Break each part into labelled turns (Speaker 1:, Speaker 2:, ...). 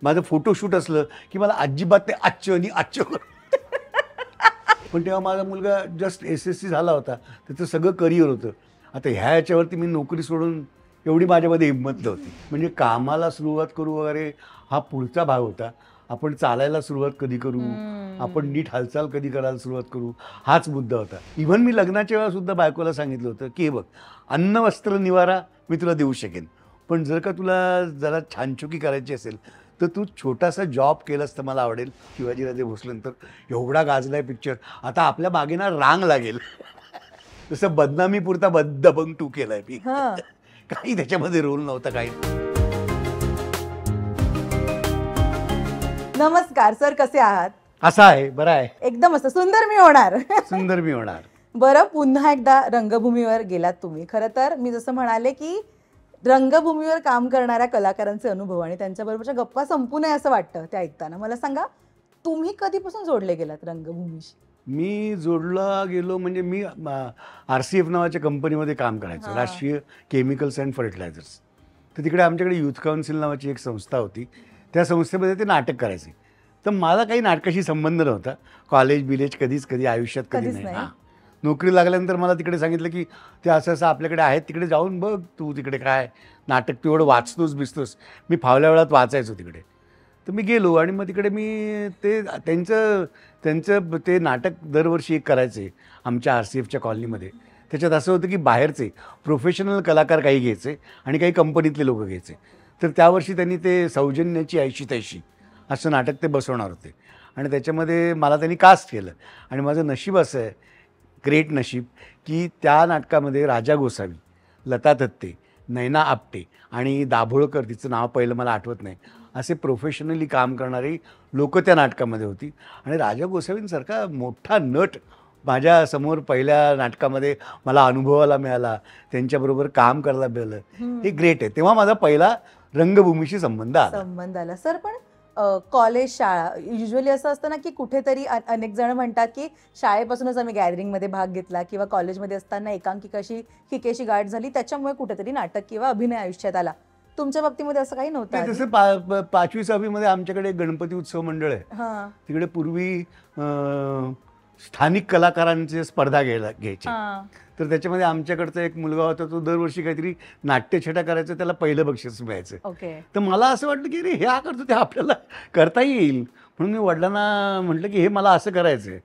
Speaker 1: माझं फोटोशूट असलं की मला अजिबात ते आच्चं आणि आच्चं पण तेव्हा माझा मुलगा जस्ट SSC झाला होता, त्याचं सगळं करिअर होतं. आता ह्या याच्यावरती मी नोकरी सोडून एवढी माझ्यामध्ये हिंमत नव्हती. म्हणजे कामाला सुरुवात करू वगैरे हा पुढचा भाग होता. आपण चालायला सुरुवात कधी करू, आपण नीट हालचाल कधी करायला सुरुवात करू, हाच मुद्दा होता. इव्हन मी लग्नाच्या वेळा सुद्धा बायकोला सांगितलं होतं की हे बघ, अन्न वस्त्र निवारा मी तुला देऊ शकेन, पण जर का तुला जरा छानछुकी करायची असेल तर तू छोटासा जॉब केलास तर मला आवडेल. शिवाजीराजे भोसलेनंतर एवढा गाजलाय पिक्चर, आता आपल्या मागे ना रांग लागेल. तसं बदनामी पुरता दबंग 2 केलाय मी. काही त्याच्यामध्ये रोल नव्हता काही.
Speaker 2: नमस्कार सर, कसे आहात?
Speaker 1: असा आहे, बरं आहे,
Speaker 2: एकदम असं सुंदर मी होणार.
Speaker 1: सुंदर मी होणार.
Speaker 2: बरं, पुन्हा एकदा रंगभूमीवर गेलात तुम्ही. खरं तर मी जसं म्हणाले की रंगभूमीवर काम करणाऱ्या कलाकारांचे अनुभव आणि त्यांच्याबरोबरच्या गप्पा संपू नये असं वाटतं ते ऐकताना. मला सांगा, तुम्ही कधीपासून जोडले गेलात रंगभूमीशी?
Speaker 1: मी जोडला गेलो म्हणजे मी RCF नावाच्या कंपनीमध्ये काम करायचो, राष्ट्रीय केमिकल्स अँड फर्टिलायझर्स. तर तिकडे आमच्याकडे युथ काउन्सिल नावाची एक संस्था होती. त्या संस्थेमध्ये ते नाटक करायचे. तर मला काही नाटकाशी संबंध नव्हता. कॉलेज कधी आयुष्यात कधी नाही. हां, नोकरी लागल्यानंतर मला तिकडे सांगितलं की ते असं असं आपल्याकडे आहेत, तिकडे जाऊन बघ तू, तिकडे काय नाटक तू एवढं वाचतोस बिचतोस. मी फावल्या वेळात वाचायचो तिकडे. तर मी गेलो आणि मग तिकडे मी ते त्यांचं ते नाटक दरवर्षी एक करायचे आमच्या RCFच्या कॉलनीमध्ये. त्याच्यात असं होतं की बाहेरचे प्रोफेशनल कलाकार काही घ्यायचे आणि काही कंपनीतले लोक घ्यायचे. तर त्यावर्षी त्यांनी ते सौजन्याची 80-83 असं नाटक ते बसवणार होते आणि त्याच्यामध्ये मला त्यांनी कास्ट केलं. आणि माझं नशीब असं आहे, ग्रेट नशीब, की त्या नाटकामध्ये राजा गोसावी, लता दत्ते, नैना आपटे आणि दाभोळकर, तिचं नाव पहिलं मला आठवत नाही, असे प्रोफेशनली काम करणारी लोकं त्या नाटकामध्ये होती. आणि राजा गोसावींसारखा मोठा नट माझ्यासमोर पहिल्या नाटकामध्ये मला अनुभवायला मिळाला, त्यांच्याबरोबर काम करायला मिळालं, हे ग्रेट आहे. तेव्हा माझा पहिला रंगभूमीशी संबंध आला.
Speaker 2: सर, पण कॉलेज, शाळा, युजली असं असतं ना की कुठेतरी अनेक जण म्हणतात की शाळेपासूनच आम्ही गॅदरिंगमध्ये भाग घेतला किंवा कॉलेजमध्ये असताना एकांकिकाशी हिकेशी गाठ झाली, त्याच्यामुळे कुठेतरी नाटक किंवा अभिनय आयुष्यात आला. तुमच्या बाबतीमध्ये असं काही नव्हतं?
Speaker 1: जसं 5वी-6वी मध्ये आमच्याकडे गणपती उत्सव मंडळ आहे. तिकडे पूर्वी स्थानिक कलाकारांची स्पर्धा घ्यायची. तर त्याच्यामध्ये आमच्याकडचा एक मुलगा होता, तो दरवर्षी काहीतरी नाट्यछटा करायचं, त्याला पहिलं बक्षीस मिळायचं. तर मला असं वाटलं की अरे हे करतो ते आपल्याला करता येईल, म्हणून मी वडिलांना म्हटलं की हे मला असं करायचं आहे.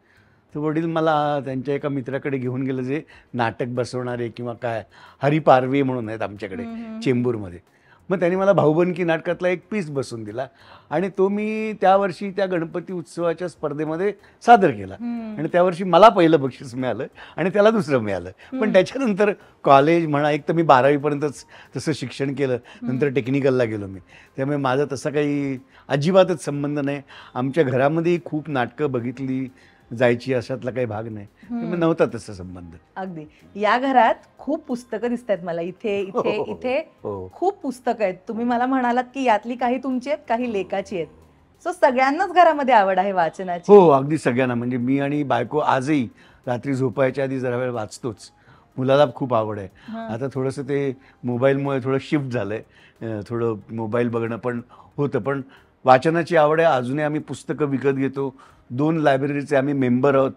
Speaker 1: तर वडील मला त्यांच्या एका मित्राकडे घेऊन गेलं, जे नाटक बसवणारे किंवा काय, हरी पारवे म्हणून आहेत आमच्याकडे चेंबूरमध्ये. मग त्यांनी मला भाऊबंदकी नाटकातला एक पीस बसवून दिला आणि तो मी त्यावर्षी त्या गणपती उत्सवाच्या स्पर्धेमध्ये सादर केला. आणि त्यावर्षी मला पहिलं बक्षीस मिळालं आणि त्याला दुसरं मिळालं. पण त्याच्यानंतर कॉलेज म्हणा, एक तर मी 12वीपर्यंतच तसं शिक्षण केलं, नंतर टेक्निकलला गेलो मी. त्यामुळे माझा तसा काही अजिबातच संबंध नाही. आमच्या घरामध्येही खूप नाटकं बघितली जायची, अशातला काही भाग नाही, नव्हता तसा संबंध.
Speaker 2: अगदी. या घरात खूप पुस्तकं दिसत आहेत मला, इथे खूप पुस्तकं आहेत. तुम्ही मला म्हणालात की यातली काही तुमची आहेत, काही लेखाची आहेत. सो सगळ्यांनाच घरामध्ये आवड आहे वाचनाची?
Speaker 1: हो, अगदी सगळ्यांना. म्हणजे मी आणि बायको आजही रात्री झोपायच्या आधी जरा वेळ वाचतोच. मुलाला खूप आवड आहे. आता थोडंसं ते मोबाईलमुळे थोडं शिफ्ट झालंय, थोडं मोबाईल बघणं पण होतं, पण वाचनाची आवड आहे. अजूनही आम्ही पुस्तकं विकत घेतो. 2 लायब्ररीचे आम्ही मेंबर आहोत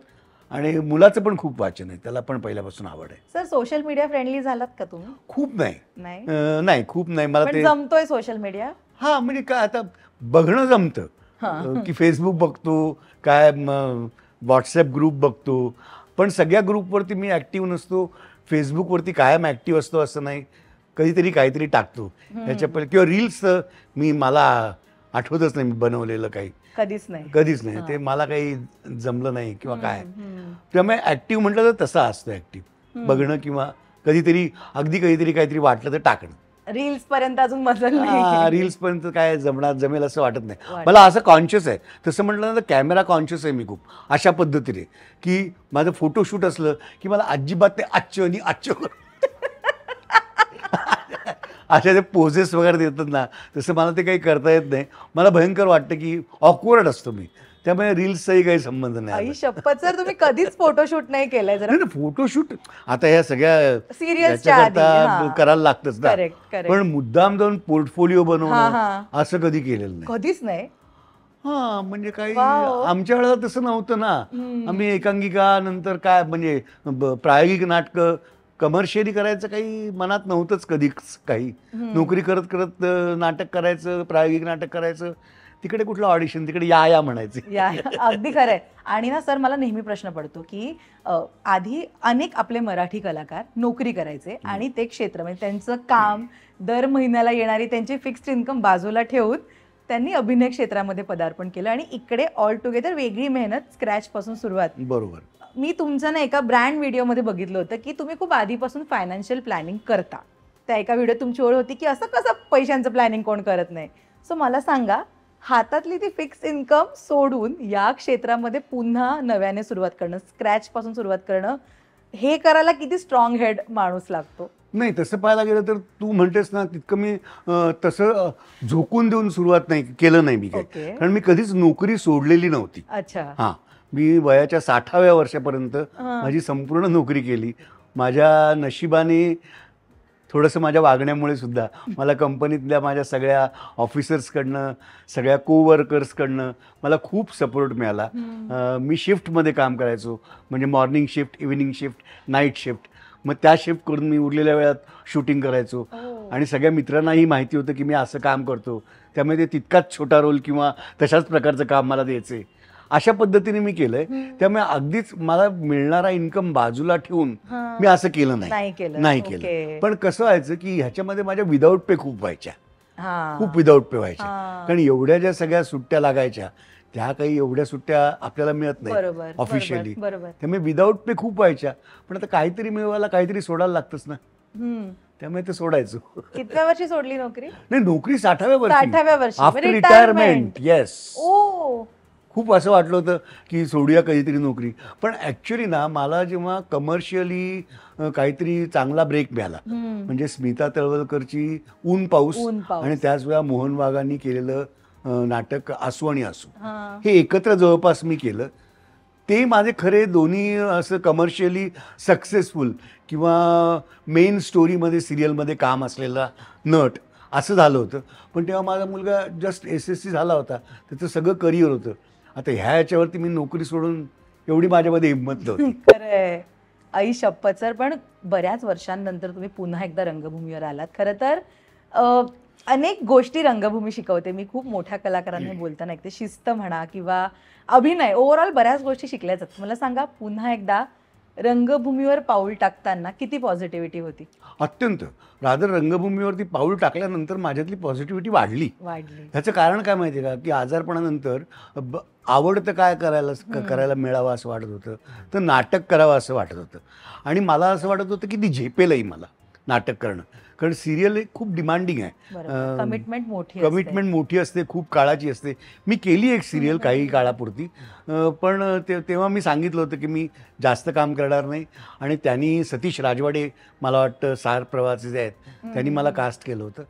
Speaker 1: आणि मुलाचं पण खूप वाचन आहे, त्याला पण पहिल्यापासून आवड आहे.
Speaker 2: सर, सोशल मीडिया फ्रेंडली झालात का तुम्ही?
Speaker 1: खूप नाही, खूप नाही. मला ते
Speaker 2: जमतोय सोशल मीडिया?
Speaker 1: हा, म्हणजे काय आता बघणं जमतं की फेसबुक बघतो, काय व्हॉट्सॲप ग्रुप बघतो, पण सगळ्या ग्रुपवरती मी ॲक्टिव्ह नसतो. फेसबुकवरती कायम ॲक्टिव्ह असतो असं नाही, कधीतरी काहीतरी टाकतो. ह्याच्या पहिले किंवा रील्स मला आठवतच नाही मी बनवलेलं काही, कधीच नाही. ते मला काही जमलं नाही किंवा काय. त्यामुळे ऍक्टिव्ह म्हटलं तर तसा असतो, ऍक्टिव्ह बघणं किंवा कधीतरी काहीतरी वाटलं तर टाकणं.
Speaker 2: रील्स पर्यंत अजून मजल नाही.
Speaker 1: रील्स पर्यंत काय जमेल असं वाटत नाही मला. असं कॉन्शियस आहे, तसं म्हटलं तर कॅमेरा कॉन्शियस आहे मी खूप, अशा पद्धतीने की माझं फोटोशूट असलं की मला अजिबात ते आच्चं आणि आच्चं अशा ते पोजेस वगैरे देतात ना, तसं मला ते काही करता येत नाही. मला भयंकर वाटतं की ऑकवर्ड असतो मी, त्यामुळे रील्सचाही काही संबंध नाही
Speaker 2: आई
Speaker 1: आला.
Speaker 2: शपथ सर, तुम्ही कधीच फोटोशूट नाही केलंय जरा.
Speaker 1: नाही फोटोशूट आता ह्या सगळ्या
Speaker 2: सिरियसच्या आधी,
Speaker 1: याच्याकरता
Speaker 2: हां.
Speaker 1: करायला लागतच ना.
Speaker 2: Correct correct.
Speaker 1: पण मुद्दाम जाऊन पोर्टफोलिओ
Speaker 2: हां,
Speaker 1: बनवणं
Speaker 2: हां.
Speaker 1: असं कधी केलेलं नाही.
Speaker 2: कधीच नाही.
Speaker 1: हा म्हणजे काही
Speaker 2: वाव.
Speaker 1: आमच्या वेळेला तसं नव्हतं ना. आम्ही एकांकिका नंतर काय म्हणजे प्रायोगिक नाटकं कमर्शियली करायचं काही मनात नव्हतंच कधीच काही. नोकरी करत करत नाटक करायचं, प्रायोगिक नाटक करायचं. तिकडे कुठलं ऑडिशन, तिकडे या म्हणायचे.
Speaker 2: या अगदी खरंय. आणि ना सर, मला नेहमी प्रश्न पडतो की आधी अनेक आपले मराठी कलाकार नोकरी करायचे आणि ते क्षेत्र म्हणजे त्यांचं काम, दर महिन्याला येणारी त्यांची फिक्स्ड इन्कम बाजूला ठेवून त्यांनी अभिनय क्षेत्रामध्ये पदार्पण केलं आणि इकडे ऑल टुगेदर वेगळी मेहनत, स्क्रॅच पासून सुरुवात.
Speaker 1: बरोबर.
Speaker 2: मी तुमचं ना एका ब्रँड व्हिडिओमध्ये बघितलं होतं की तुम्ही खूप आधीपासून फायनान्शियल प्लॅनिंग करता. त्या एका व्हिडिओत तुमची ओळ होती की असं कसं पैशांचं प्लॅनिंग कोण करत नाही. सो मला सांगा, हातातली ती फिक्स इन्कम सोडून या क्षेत्रामध्ये पुन्हा नव्याने सुरुवात करणं, स्क्रॅच पासून सुरुवात करणं, हे करायला किती स्ट्रॉंग हेड माणूस लागतो?
Speaker 1: नाही तसं पाहायला गेलं तर तू म्हणतेस ना तितकं मी तसं झोकून देऊन सुरुवात नाही केलं नाही मी काय.
Speaker 2: ओके.
Speaker 1: कारण मी कधीच नोकरी सोडलेली नव्हती.
Speaker 2: अच्छा.
Speaker 1: हां मी वयाच्या 60व्या वर्षापर्यंत
Speaker 2: हां.
Speaker 1: माझी संपूर्ण नोकरी केली. माझ्या नशिबाने थोडंसं माझ्या वागण्यामुळे सुद्धा मला कंपनीतल्या माझ्या सगळ्या ऑफिसर्सकडनं, सगळ्या कोवर्कर्सकडनं मला खूप सपोर्ट मिळाला. मी शिफ्टमध्ये काम करायचो, म्हणजे morning shift, evening shift, night shift. मग त्या शिफ्ट करून मी उरलेल्या वेळात शूटिंग करायचो. आणि सगळ्या मित्रांनाही माहिती होतं की मी असं काम करतो, त्यामुळे ते तितकाच छोटा रोल किंवा तशाच प्रकारचं काम मला द्यायचे. अशा पद्धतीने मी केलंय. त्यामुळे अगदीच मला मिळणारा इन्कम बाजूला ठेवून मी असं केलं नाही केलं. पण कसं व्हायचं की ह्याच्यामध्ये माझ्या विदाऊट पे खूप व्हायच्या, खूप विदाऊट पे व्हायच्या. कारण एवढ्या ज्या सगळ्या सुट्ट्या लागायच्या त्या काही एवढ्या सुट्ट्या आपल्याला मिळत नाही ऑफिशियली. त्यामुळे विदाऊट पे खूप व्हायच्या. पण आता काहीतरी मिळवायला काहीतरी सोडायला लागतंच ना. त्यामुळे ते सोडायचो.
Speaker 2: कितव्या वर्षी सोडली नोकरी?
Speaker 1: नाही नोकरी 60व्या वर्षी, आफ्टर
Speaker 2: म्हणजे
Speaker 1: रिटायरमेंट. येस.
Speaker 2: ओ,
Speaker 1: खूप असं वाटलं होतं की सोडूया कधीतरी नोकरी. पण ॲक्च्युली ना मला जेव्हा कमर्शियली काहीतरी चांगला ब्रेक मिळाला, म्हणजे स्मिता तळवलकरची ऊन पाऊस आणि त्याच वेळा मोहन वाघांनी केलेलं नाटक आसू आणि आसू, हे एकत्र जवळपास मी केलं. ते माझे खरे दोन्ही असं कमर्शियली सक्सेसफुल किंवा मेन स्टोरीमध्ये सिरियलमध्ये काम असलेला नट असं झालं होतं. पण तेव्हा माझा मुलगा जस्ट SSC झाला होता, त्याचं सगळं करिअर होतं. आता ह्या याच्यावरती मी नोकरी सोडून एवढी माझ्यामध्ये हिंमत नव्हती.
Speaker 2: खरंय. आई शपथ सर, पण बऱ्याच वर्षांनंतर तुम्ही पुन्हा एकदा रंगभूमीवर आलात. खरं तर अनेक गोष्टी रंगभूमी शिकवते. मी खूप मोठ्या कलाकारांनी बोलताना ऐकते, शिस्त म्हणा किंवा अभिनय, ओव्हरऑल बऱ्याच गोष्टी शिकल्या जातात. मला सांगा, पुन्हा एकदा रंगभूमीवर पाऊल टाकताना किती पॉझिटिव्हिटी होती?
Speaker 1: अत्यंत. रादर रंगभूमीवरती पाऊल टाकल्यानंतर माझ्यातली पॉझिटिव्हिटी वाढली. ह्याचं कारण काय माहिती आहे का, की आजारपणानंतर आवडतं काय करायला मिळावं असं वाटत होतं, तर नाटक करावं असं वाटत होतं. आणि मला असं वाटत होतं की ती झेपेलही मला नाटक करणं. कारण सिरियल एक खूप डिमांडिंग आहे, कमिटमेंट मोठी असते, खूप काळाची असते. मी केली एक सिरियल काही काळापुरती, पण तेव्हा मी सांगितलं होतं की मी जास्त काम करणार नाही. आणि त्यांनी सतीश राजवाडे, मला वाटतं सार प्रवासी जे आहेत, त्यांनी मला कास्ट केलं होतं.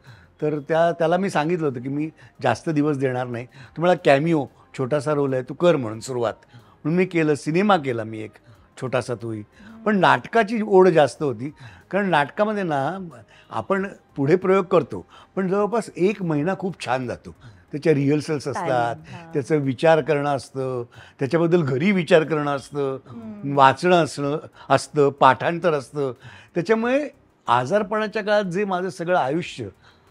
Speaker 1: तर त्याला मी सांगितलं होतं की मी जास्त दिवस देणार नाही, तुम्हाला कॅमिओ छोटासा रोल आहे, तू कर म्हणून सुरुवात. म्हणून मी केलं, सिनेमा केला मी एक छोटासा तोही. पण नाटकाची ओढ जास्त होती, कारण नाटकामध्ये ना आपण पुढे प्रयोग करतो, पण जवळपास 1 महिना खूप छान जातो. त्याच्या रिहर्सल्स असतात, त्याचं विचार करणं असतं, त्याच्याबद्दल घरी विचार करणं असतं, वाचणं असतं, पाठांतर असतं. त्याच्यामुळे आजारपणाच्या काळात जे माझं सगळं आयुष्य,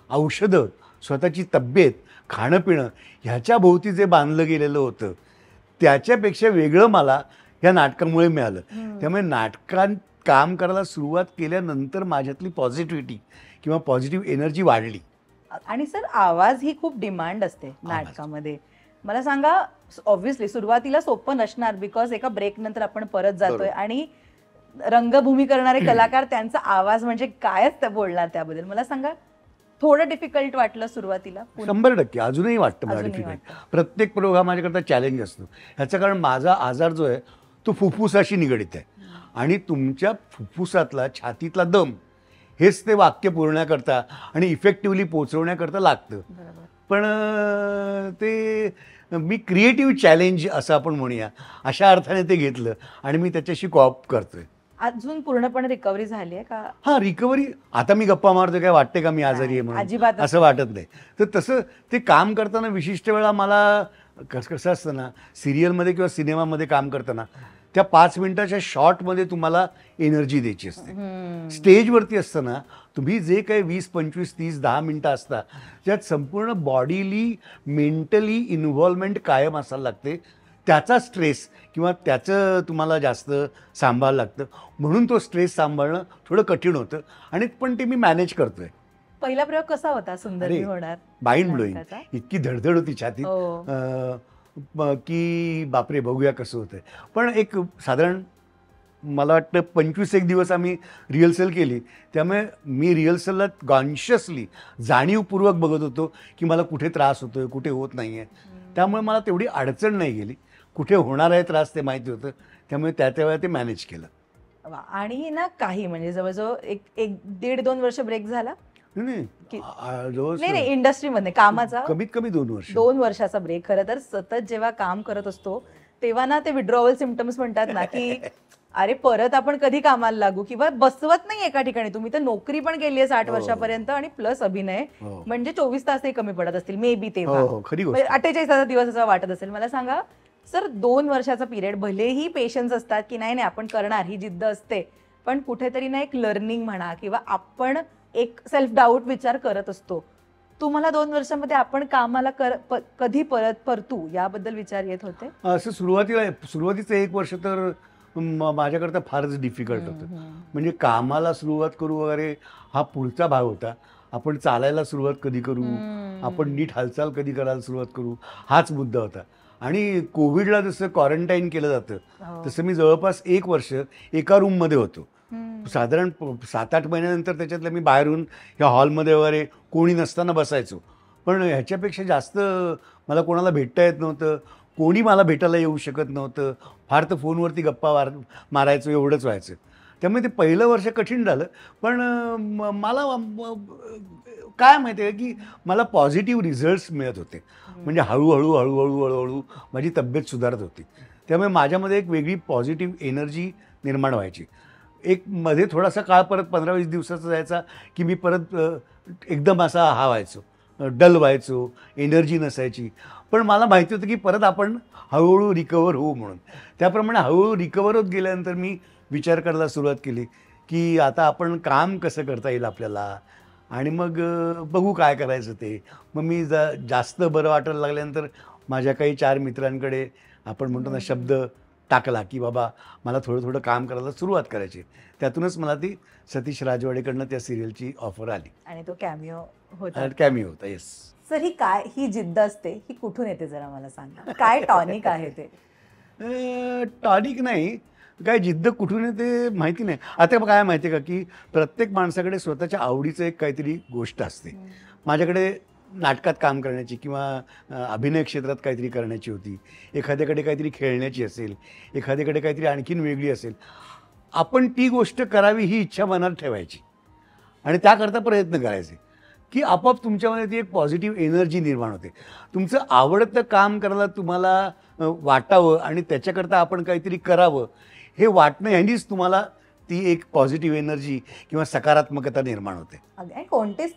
Speaker 1: औषधं, स्वतःची तब्येत, खाणंपिणं ह्याच्या भोवती जे बांधलं गेलेलं होतं, त्याच्यापेक्षा वेगळं मला ह्या नाटकामुळे मिळालं. त्यामुळे नाटकात काम करायला सुरुवात केल्यानंतर माझ्यातली पॉझिटिव्हिटी किंवा पॉझिटिव्ह एनर्जी वाढली.
Speaker 2: आणि सर, आवाज ही खूप डिमांड असते नाटकामध्ये. मला सांगा, ऑब्व्हियसली सुरुवातीला सोपं नसणार, बिकॉज एका ब्रेक नंतर आपण परत जातोय आणि रंगभूमी करणारे कलाकार, त्यांचा आवाज म्हणजे कायच बोलणार त्याबद्दल. मला सांगा, थोडं डिफिकल्ट वाटलं सुरुवातीला?
Speaker 1: 100% अजूनही वाटतं मला डिफिकल्ट. प्रत्येक प्रयोग हा माझ्याकरता चॅलेंज असतो. ह्याचं कारण माझा आजार जो आहे तो फुफ्फुसाशी निगडित आहे. आणि तुमच्या फुफ्फुसातला, छातीतला दम हेच ते वाक्य पुरवण्याकरता आणि इफेक्टिव्हली पोचवण्याकरता लागतं. पण ते मी क्रिएटिव्ह चॅलेंज असं आपण म्हणूया अशा अर्थाने ते घेतलं आणि मी त्याच्याशी कॉप करतोय.
Speaker 2: अजून पूर्णपणे रिकव्हरी झाली आहे का?
Speaker 1: हां, रिकव्हरी आता मी गप्पा मारतो काय वाटते का मी आजारी आहे
Speaker 2: नाही,
Speaker 1: म्हणून?
Speaker 2: अजिबातच
Speaker 1: असं वाटत नाही. तर तसं ते काम करताना विशिष्ट वेळा मला कसं असतं ना, सिरियलमध्ये किंवा सिनेमामध्ये काम करताना त्या 5 मिनिटाच्या शॉटमध्ये तुम्हाला एनर्जी द्यायची असते. स्टेजवरती असताना तुम्ही जे काही 20, 25, 30, 10 मिनटं असता त्यात संपूर्ण बॉडीली मेंटली इन्व्हॉल्वमेंट कायम असायला लागते. त्याचा स्ट्रेस किंवा त्याचं तुम्हाला जास्त सांभाळायला लागतं. म्हणून तो स्ट्रेस सांभाळणं थोडं कठीण होतं आणि पण ते मी मॅनेज करतोय.
Speaker 2: पहिला प्रयोग कसा होता सुंदर मी होणार?
Speaker 1: Mind blowing.
Speaker 2: नाटकाचा?
Speaker 1: इतकी धडधड होती छातीत
Speaker 2: हो.
Speaker 1: की बापरे बघूया कसं होतंय. पण एक साधारण मला वाटतं 25 एक दिवस आम्ही रिहर्सल केली. त्यामुळे मी रिहर्सलला कॉन्शियसली जाणीवपूर्वक बघत होतो की मला कुठे त्रास होतोय, कुठे होत नाही आहे. त्यामुळे मला तेवढी अडचण नाही गेली. कुठे होणार आहे त्रास ते माहिती होतं. त्यामुळे त्या वेळा ते मॅनेज केलं.
Speaker 2: वा. आणि ना काही म्हणजे जवळजवळ एक एक 1.5-2 वर्ष ब्रेक झाला?
Speaker 1: नाही
Speaker 2: नाही नाही, इंडस्ट्रीमध्ये कामाचा
Speaker 1: कमीत कमी 2 वर्ष.
Speaker 2: 2 वर्षाचा ब्रेक. खरं तर सतत जेव्हा काम करत असतो तेव्हा ना ते विड्रॉवल सिम्पटम्स म्हणतात ना की अरे परत आपण कधी कामाला लागू, किंवा बसवत नाही एका ठिकाणी. तुम्ही तर नोकरी पण केली आहे 60 वर्षापर्यंत आणि प्लस अभिनय, म्हणजे 24 तासही कमी पडत असतील मे बी तेव्हा.
Speaker 1: खरी गोष्ट.
Speaker 2: 48 तासाचा दिवस असा वाटत असेल. मला सांगा सर, 2 वर्षाचा पिरियड, भलेही पेशन्स असतात की नाही नाही आपण करणार, ही जिद्द असते, पण कुठेतरी ना एक लर्निंग म्हणा किंवा आपण एक सेल्फ डाऊट विचार करत असतो. तुम्हाला 2 वर्षामध्ये आपण कामाला कधी परत परतू याबद्दल विचार येत होते?
Speaker 1: असं सुरुवातीचं 1 वर्ष तर माझ्याकरता फारच डिफिकल्ट होतं. म्हणजे कामाला सुरुवात करू वगैरे हा पुढचा भाग होता. आपण चालायला सुरुवात कधी करू, आपण नीट हालचाल कधी करायला सुरुवात करू, हाच मुद्दा होता. आणि कोविडला जसं क्वारंटाईन केलं जातं तसं मी जवळपास 1 वर्ष एका रूममध्ये होतो. साधारण 7-8 महिन्यानंतर त्याच्यातलं मी बाहेरून ह्या हॉलमध्ये वगैरे कोणी नसताना बसायचो. पण ह्याच्यापेक्षा जास्त मला कोणाला भेटता येत नव्हतं, कोणी मला भेटायला येऊ शकत नव्हतं. फार तर फोनवरती गप्पा मारायचो एवढंच व्हायचं. त्यामुळे ते पहिलं वर्ष कठीण झालं. पण मला काय माहिती आहे की मला पॉझिटिव्ह रिझल्ट्स मिळत होते. म्हणजे हळूहळू हळूहळू हळूहळू माझी तब्येत सुधारत होती. त्यामुळे माझ्यामध्ये एक वेगळी पॉझिटिव्ह एनर्जी निर्माण व्हायची. एक मध्ये थोडासा काळ परत 15-20 दिवसाचा जायचा की मी परत एकदम असा हा व्हायचो, डल व्हायचो, एनर्जी नसायची. पण मला माहिती होतं की परत आपण हळूहळू रिकवर होऊ म्हणून. त्याप्रमाणे हळूहळू रिकवर होत गेल्यानंतर मी विचार करायला सुरुवात केली की आता आपण काम कसं करता येईल आपल्याला, आणि मग बघू काय करायचं ते. मग मी जास्त बरं वाटायला लागल्यानंतर माझ्या काही 4 मित्रांकडे आपण म्हणतो ना शब्द टाकला की बाबा मला थोडं थोडं काम करायला सुरुवात करायची. त्यातूनच मला ती सतीश राजवाडेकडनं त्या सिरियलची ऑफर आली
Speaker 2: आणि तो कॅमिओ होता.
Speaker 1: कॅमिओ होता. येस
Speaker 2: सर, ही जिद्द असते, ही कुठून येते जरा मला सांगा? काय टॉनिक आहे ते?
Speaker 1: टॉनिक नाही, काय जिद्द कुठून येते माहिती नाही. आता काय माहिती आहे का की प्रत्येक माणसाकडे स्वतःच्या आवडीचं एक काहीतरी गोष्ट असते. माझ्याकडे नाटकात काम करण्याची किंवा अभिनय क्षेत्रात काहीतरी करण्याची होती. एखाद्याकडे काहीतरी खेळण्याची असेल, एखाद्याकडे काहीतरी आणखीन वेगळी असेल. आपण ती गोष्ट करावी ही इच्छा मनात ठेवायची आणि त्याकरता प्रयत्न करायचे की आपोआप तुमच्यामध्ये ती एक पॉझिटिव्ह एनर्जी निर्माण होते. तुमचं आवडतं काम करायला तुम्हाला वाटावं आणि त्याच्याकरता आपण काहीतरी करावं हे वाटणं, ह्यांनीच तुम्हाला ती एक पॉझिटिव्ह एनर्जी किंवा सकारात्मकता निर्माण होते.
Speaker 2: आणि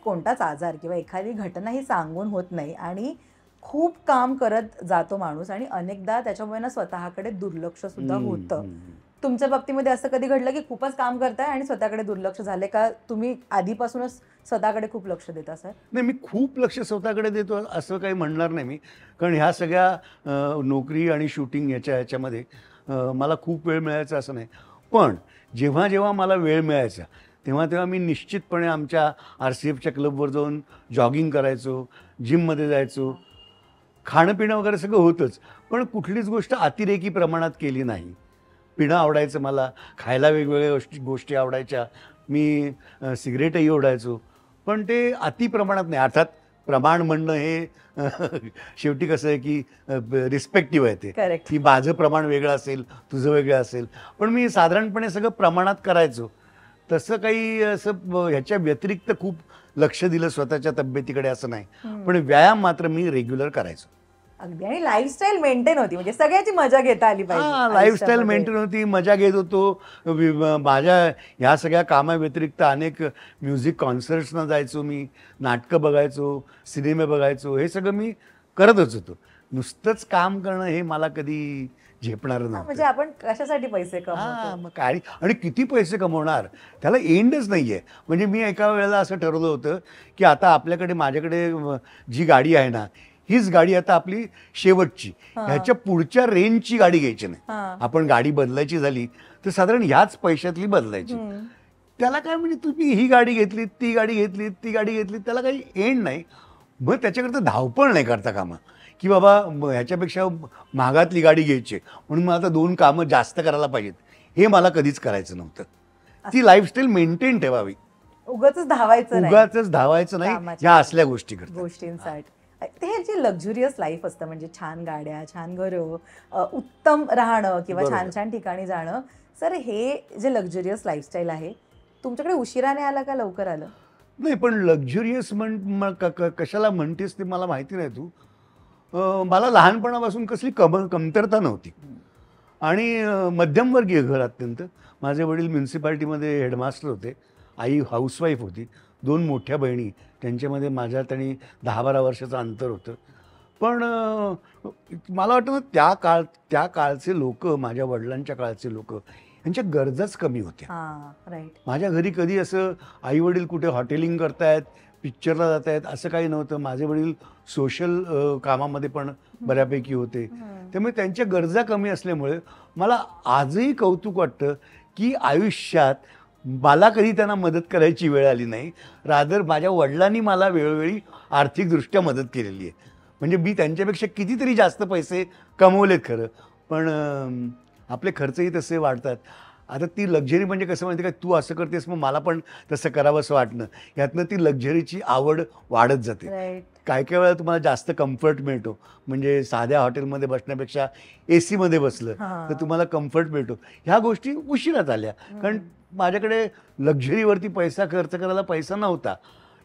Speaker 2: कोणताच आजार किंवा एखादी घटना ही सांगून होत नाही आणि खूप काम करत जातो माणूस आणि अनेकदा त्याच्यामुळे ना स्वतःकडे दुर्लक्ष सुद्धा होतं. तुमच्या बाबतीमध्ये असं कधी घडलं की खूपच काम करताय आणि स्वतःकडे दुर्लक्ष झाले का? तुम्ही आधीपासूनच स्वतःकडे खूप लक्ष देता सर?
Speaker 1: नाही, मी खूप लक्ष स्वतःकडे देतो असं काही म्हणणार नाही मी. कारण ह्या सगळ्या नोकरी आणि शूटिंग ह्याच्यामध्ये मला खूप वेळ मिळायचा असं नाही. पण जेव्हा जेव्हा मला वेळ मिळायचा तेव्हा मी निश्चितपणे आमच्या RCFच्या क्लबवर जाऊन जॉगिंग करायचो, जिममध्ये जायचो. खाणं पिणं वगैरे सगळं होतंच, पण कुठलीच गोष्ट अतिरेकी प्रमाणात केली नाही. पिणं आवडायचं मला, खायला वेगवेगळ्या गोष्टी आवडायच्या. मी सिगरेटही ओढायचो, पण ते अति प्रमाणात नाही. अर्थात प्रमाण म्हणणं हे शेवटी कसं आहे की रिस्पेक्टिव्ह आहे ते, की माझं प्रमाण वेगळं असेल, तुझं वेगळं असेल. पण मी साधारणपणे सगळं प्रमाणात करायचो. तसं काही असं ह्याच्या व्यतिरिक्त खूप लक्ष दिलं स्वतःच्या तब्येतीकडे असं नाही. पण व्यायाम मात्र मी रेग्युलर करायचो.
Speaker 2: अगदी. आणि लाईफस्टाईल मेंटेन होती, म्हणजे सगळ्याची मजा घेता आली पाहिजे
Speaker 1: लाईफस्टाईल
Speaker 2: आयुष्यामध्ये.
Speaker 1: मेंटेन होती, मजा घेत होतो. माझ्या ह्या सगळ्या कामाव्यतिरिक्त अनेक म्युझिक कॉन्सर्ट्सना जायचो मी, नाटकं बघायचो, सिनेमे बघायचो, हे सगळं मी करतच होतो. नुसतंच काम करणं हे मला कधी झेपणारं
Speaker 2: म्हणजे
Speaker 1: नव्हतं.
Speaker 2: आपण कशासाठी पैसे कमवतो?
Speaker 1: मग काय आणि किती पैसे कमवणार, त्याला एंडच नाही आहे. म्हणजे मी एका वेळेला असं ठरवलं होतं की आता आपल्याकडे माझ्याकडे जी गाडी आहे ना, हीच गाडी आता आपली शेवटची, ह्याच्या पुढच्या रेंजची गाडी घ्यायची नाही. आपण गाडी बदलायची झाली तर साधारण ह्याच पैशातली बदलायची. त्याला काय म्हणजे तुम्ही ही गाडी घेतली, ती गाडी घेतली, ती गाडी घेतली, त्याला काही एंड नाही. मग त्याच्याकरता धावपळ नाही करता कामा की बाबा ह्याच्यापेक्षा महागातली गाडी घ्यायची म्हणून मला आता 2 कामं जास्त करायला पाहिजेत, हे मला कधीच करायचं नव्हतं. ती लाईफस्टाईल मेंटेन ठेवावी,
Speaker 2: उगाच धावायचं नाही,
Speaker 1: उगाच धावायचं नाही,
Speaker 2: कामाच्या
Speaker 1: ह्या असल्या गोष्टी करतात.
Speaker 2: गोष्टींसाठी. ते हे जे लक्झुरियस लाईफ असतं, म्हणजे छान गाड्या, छान घरं, उत्तम राहणं किंवा
Speaker 1: बरोबर.
Speaker 2: छान छान ठिकाणी जाणं, सर हे जे लक्झुरियस लाईफस्टाईल आहे तुमच्याकडे उशिराने आलं का लवकर आलं?
Speaker 1: नाही, पण लक्झुरियस कशाला म्हणतेस ते मला माहिती नाही. तू मला लहानपणापासून कसली कमतरता नव्हती आणि मध्यमवर्गीय घर अत्यंत. माझे वडील म्युन्सिपाल्टीमध्ये हेडमास्टर होते, आई हाऊसवाईफ होती, 2 मोठ्या बहिणी, त्यांच्यामध्ये माझ्यात आणि 10-12 वर्षाचं अंतर होतं. पण मला वाटतं ना त्या काळचे लोक, माझ्या वडिलांच्या काळचे लोक, यांच्या गरजाच कमी होत्या.
Speaker 2: राईट.
Speaker 1: माझ्या घरी कधी असं आई वडील कुठे हॉटेलिंग करतायत, पिक्चरला जात आहेत असं काही नव्हतं. माझे वडील सोशल कामामध्ये पण बऱ्यापैकी होते. त्यामुळे त्यांच्या गरजा कमी असल्यामुळे मला आजही कौतुक वाटतं की आयुष्यात मला कधी त्यांना मदत करायची वेळ आली नाही. रादर माझ्या वडिलांनी मला वेळोवेळी आर्थिकदृष्ट्या मदत केलेली आहे. म्हणजे मी त्यांच्यापेक्षा कितीतरी जास्त पैसे कमवलेत खरं, पण आपले खर्चही तसे वाढतात. आता ती लक्झरी म्हणजे कसं माहिती का, तू असं करतेस मग मला पण तसं करावं असं वाटणं, यातनं ती लक्झरीची आवड वाढत जाते.
Speaker 2: राईट.
Speaker 1: काय काय वेळा तुम्हाला जास्त कम्फर्ट मिळतो. म्हणजे साध्या हॉटेलमध्ये बसण्यापेक्षा AC मध्ये बसलं तर तुम्हाला कम्फर्ट मिळतो. ह्या गोष्टी उशिराच आल्या, कारण माझ्याकडे लक्झरीवरती पैसा खर्च करायला पैसा नव्हता.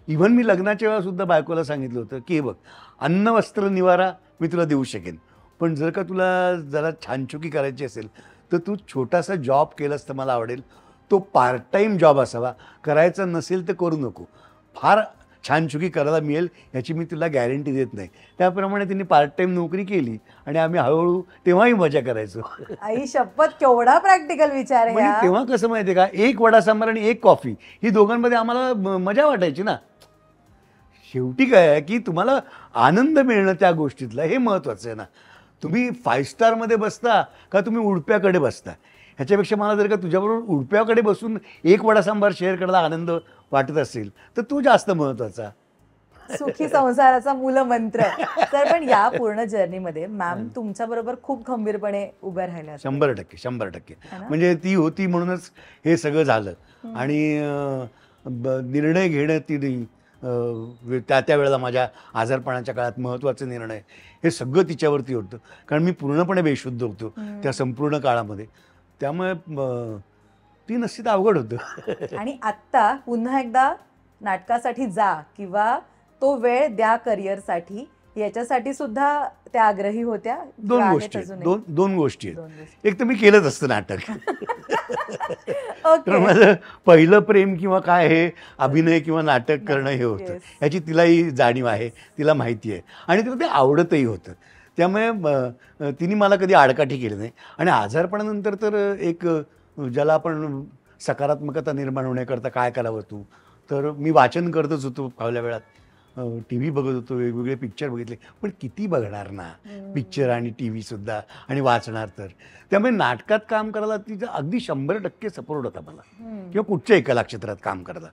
Speaker 1: इव्हन मी लग्नाच्या वेळा सुद्धा बायकोला सांगितलं होतं की हे बघ, अन्न वस्त्र निवारा मी तुला देऊ शकेन, पण जर का तुला जरा छानछुकी करायची असेल तर तू छोटासा जॉब केलास तर मला आवडेल. तो पार्ट टाईम जॉब असावा, करायचा नसेल तर करू नको. फार छानछुकी करायला मिळेल याची मी तुला गॅरंटी देत नाही. त्याप्रमाणे तिने पार्ट टाईम नोकरी केली आणि आम्ही हळूहळू तेव्हाही मजा करायचो.
Speaker 2: आई शपथ, केवढा प्रॅक्टिकल विचार आहे
Speaker 1: म्हणजे
Speaker 2: हा.
Speaker 1: तेव्हा कसं माहिती आहे का, 1 वडा सांबार आणि 1 कॉफी, ही दोघांमध्ये आम्हाला मजा वाटायची ना. शेवटी काय आहे की तुम्हाला आनंद मिळणं त्या गोष्टीतला, हे महत्त्वाचं आहे ना. तुम्ही 5 स्टारमध्ये बसता का तुम्ही उडप्याकडे बसता, ह्याच्यापेक्षा मला जर का तुझ्याबरोबर उडप्याकडे बसून 1 वडा सांबार शेअर करायला आनंद वाटत असेल तर तो जास्त महत्त्वाचा.
Speaker 2: सुखी संसाराचा मूलमंत्र. तर पण या पूर्ण जर्नीमध्ये मॅम तुमच्या बरोबर खूप खंबीरपणे उभ्या राहिल्या.
Speaker 1: 100%. म्हणजे ती होती म्हणूनच हे सगळं झालं. आणि निर्णय घेणं, ती त्या वेळेला माझ्या आजारपणाच्या काळात महत्त्वाचे निर्णय, हे सगळं तिच्यावरती होतं. कारण मी पूर्णपणे बेशुद्ध होतो त्या संपूर्ण काळामध्ये. त्यामुळे ती नसती तर अवघड होतं.
Speaker 2: आणि आत्ता पुन्हा एकदा नाटकासाठी जा किंवा तो वेळ द्या करिअरसाठी, याच्यासाठी सुद्धा त्या आग्रही होत्या?
Speaker 1: दोन
Speaker 2: आहेत
Speaker 1: गोष्टी
Speaker 2: अजूनही?
Speaker 1: दोन गोष्टी आहेत.
Speaker 2: दोन गोष्टी.
Speaker 1: एक तर मी केलंच असतं नाटक. तर
Speaker 2: ओके.
Speaker 1: माझं पहिलं प्रेम किंवा काय हे अभिनय किंवा नाटक करणं हे होतं.
Speaker 2: Yes.
Speaker 1: ह्याची तिलाही जाणीव आहे, तिला माहिती आहे आणि तिला ते आवडतही होतं. त्यामुळे तिने मला कधी आडकाठी केली नाही. आणि आजारपणानंतर तर एक ज्याला आपण सकारात्मकता निर्माण होण्याकरता काय करावं तू, तर मी वाचन करतच होतो फावल्या वेळात, TV बघत होतो, वेगवेगळे पिक्चर बघितले. पण किती बघणार ना पिक्चर आणि TV सुद्धा, आणि वाचणार तर. त्यामुळे नाटकात काम करायला तिचा अगदी 100% सपोर्ट होता मला, किंवा कुठच्याही कलाक्षेत्रात काम करायला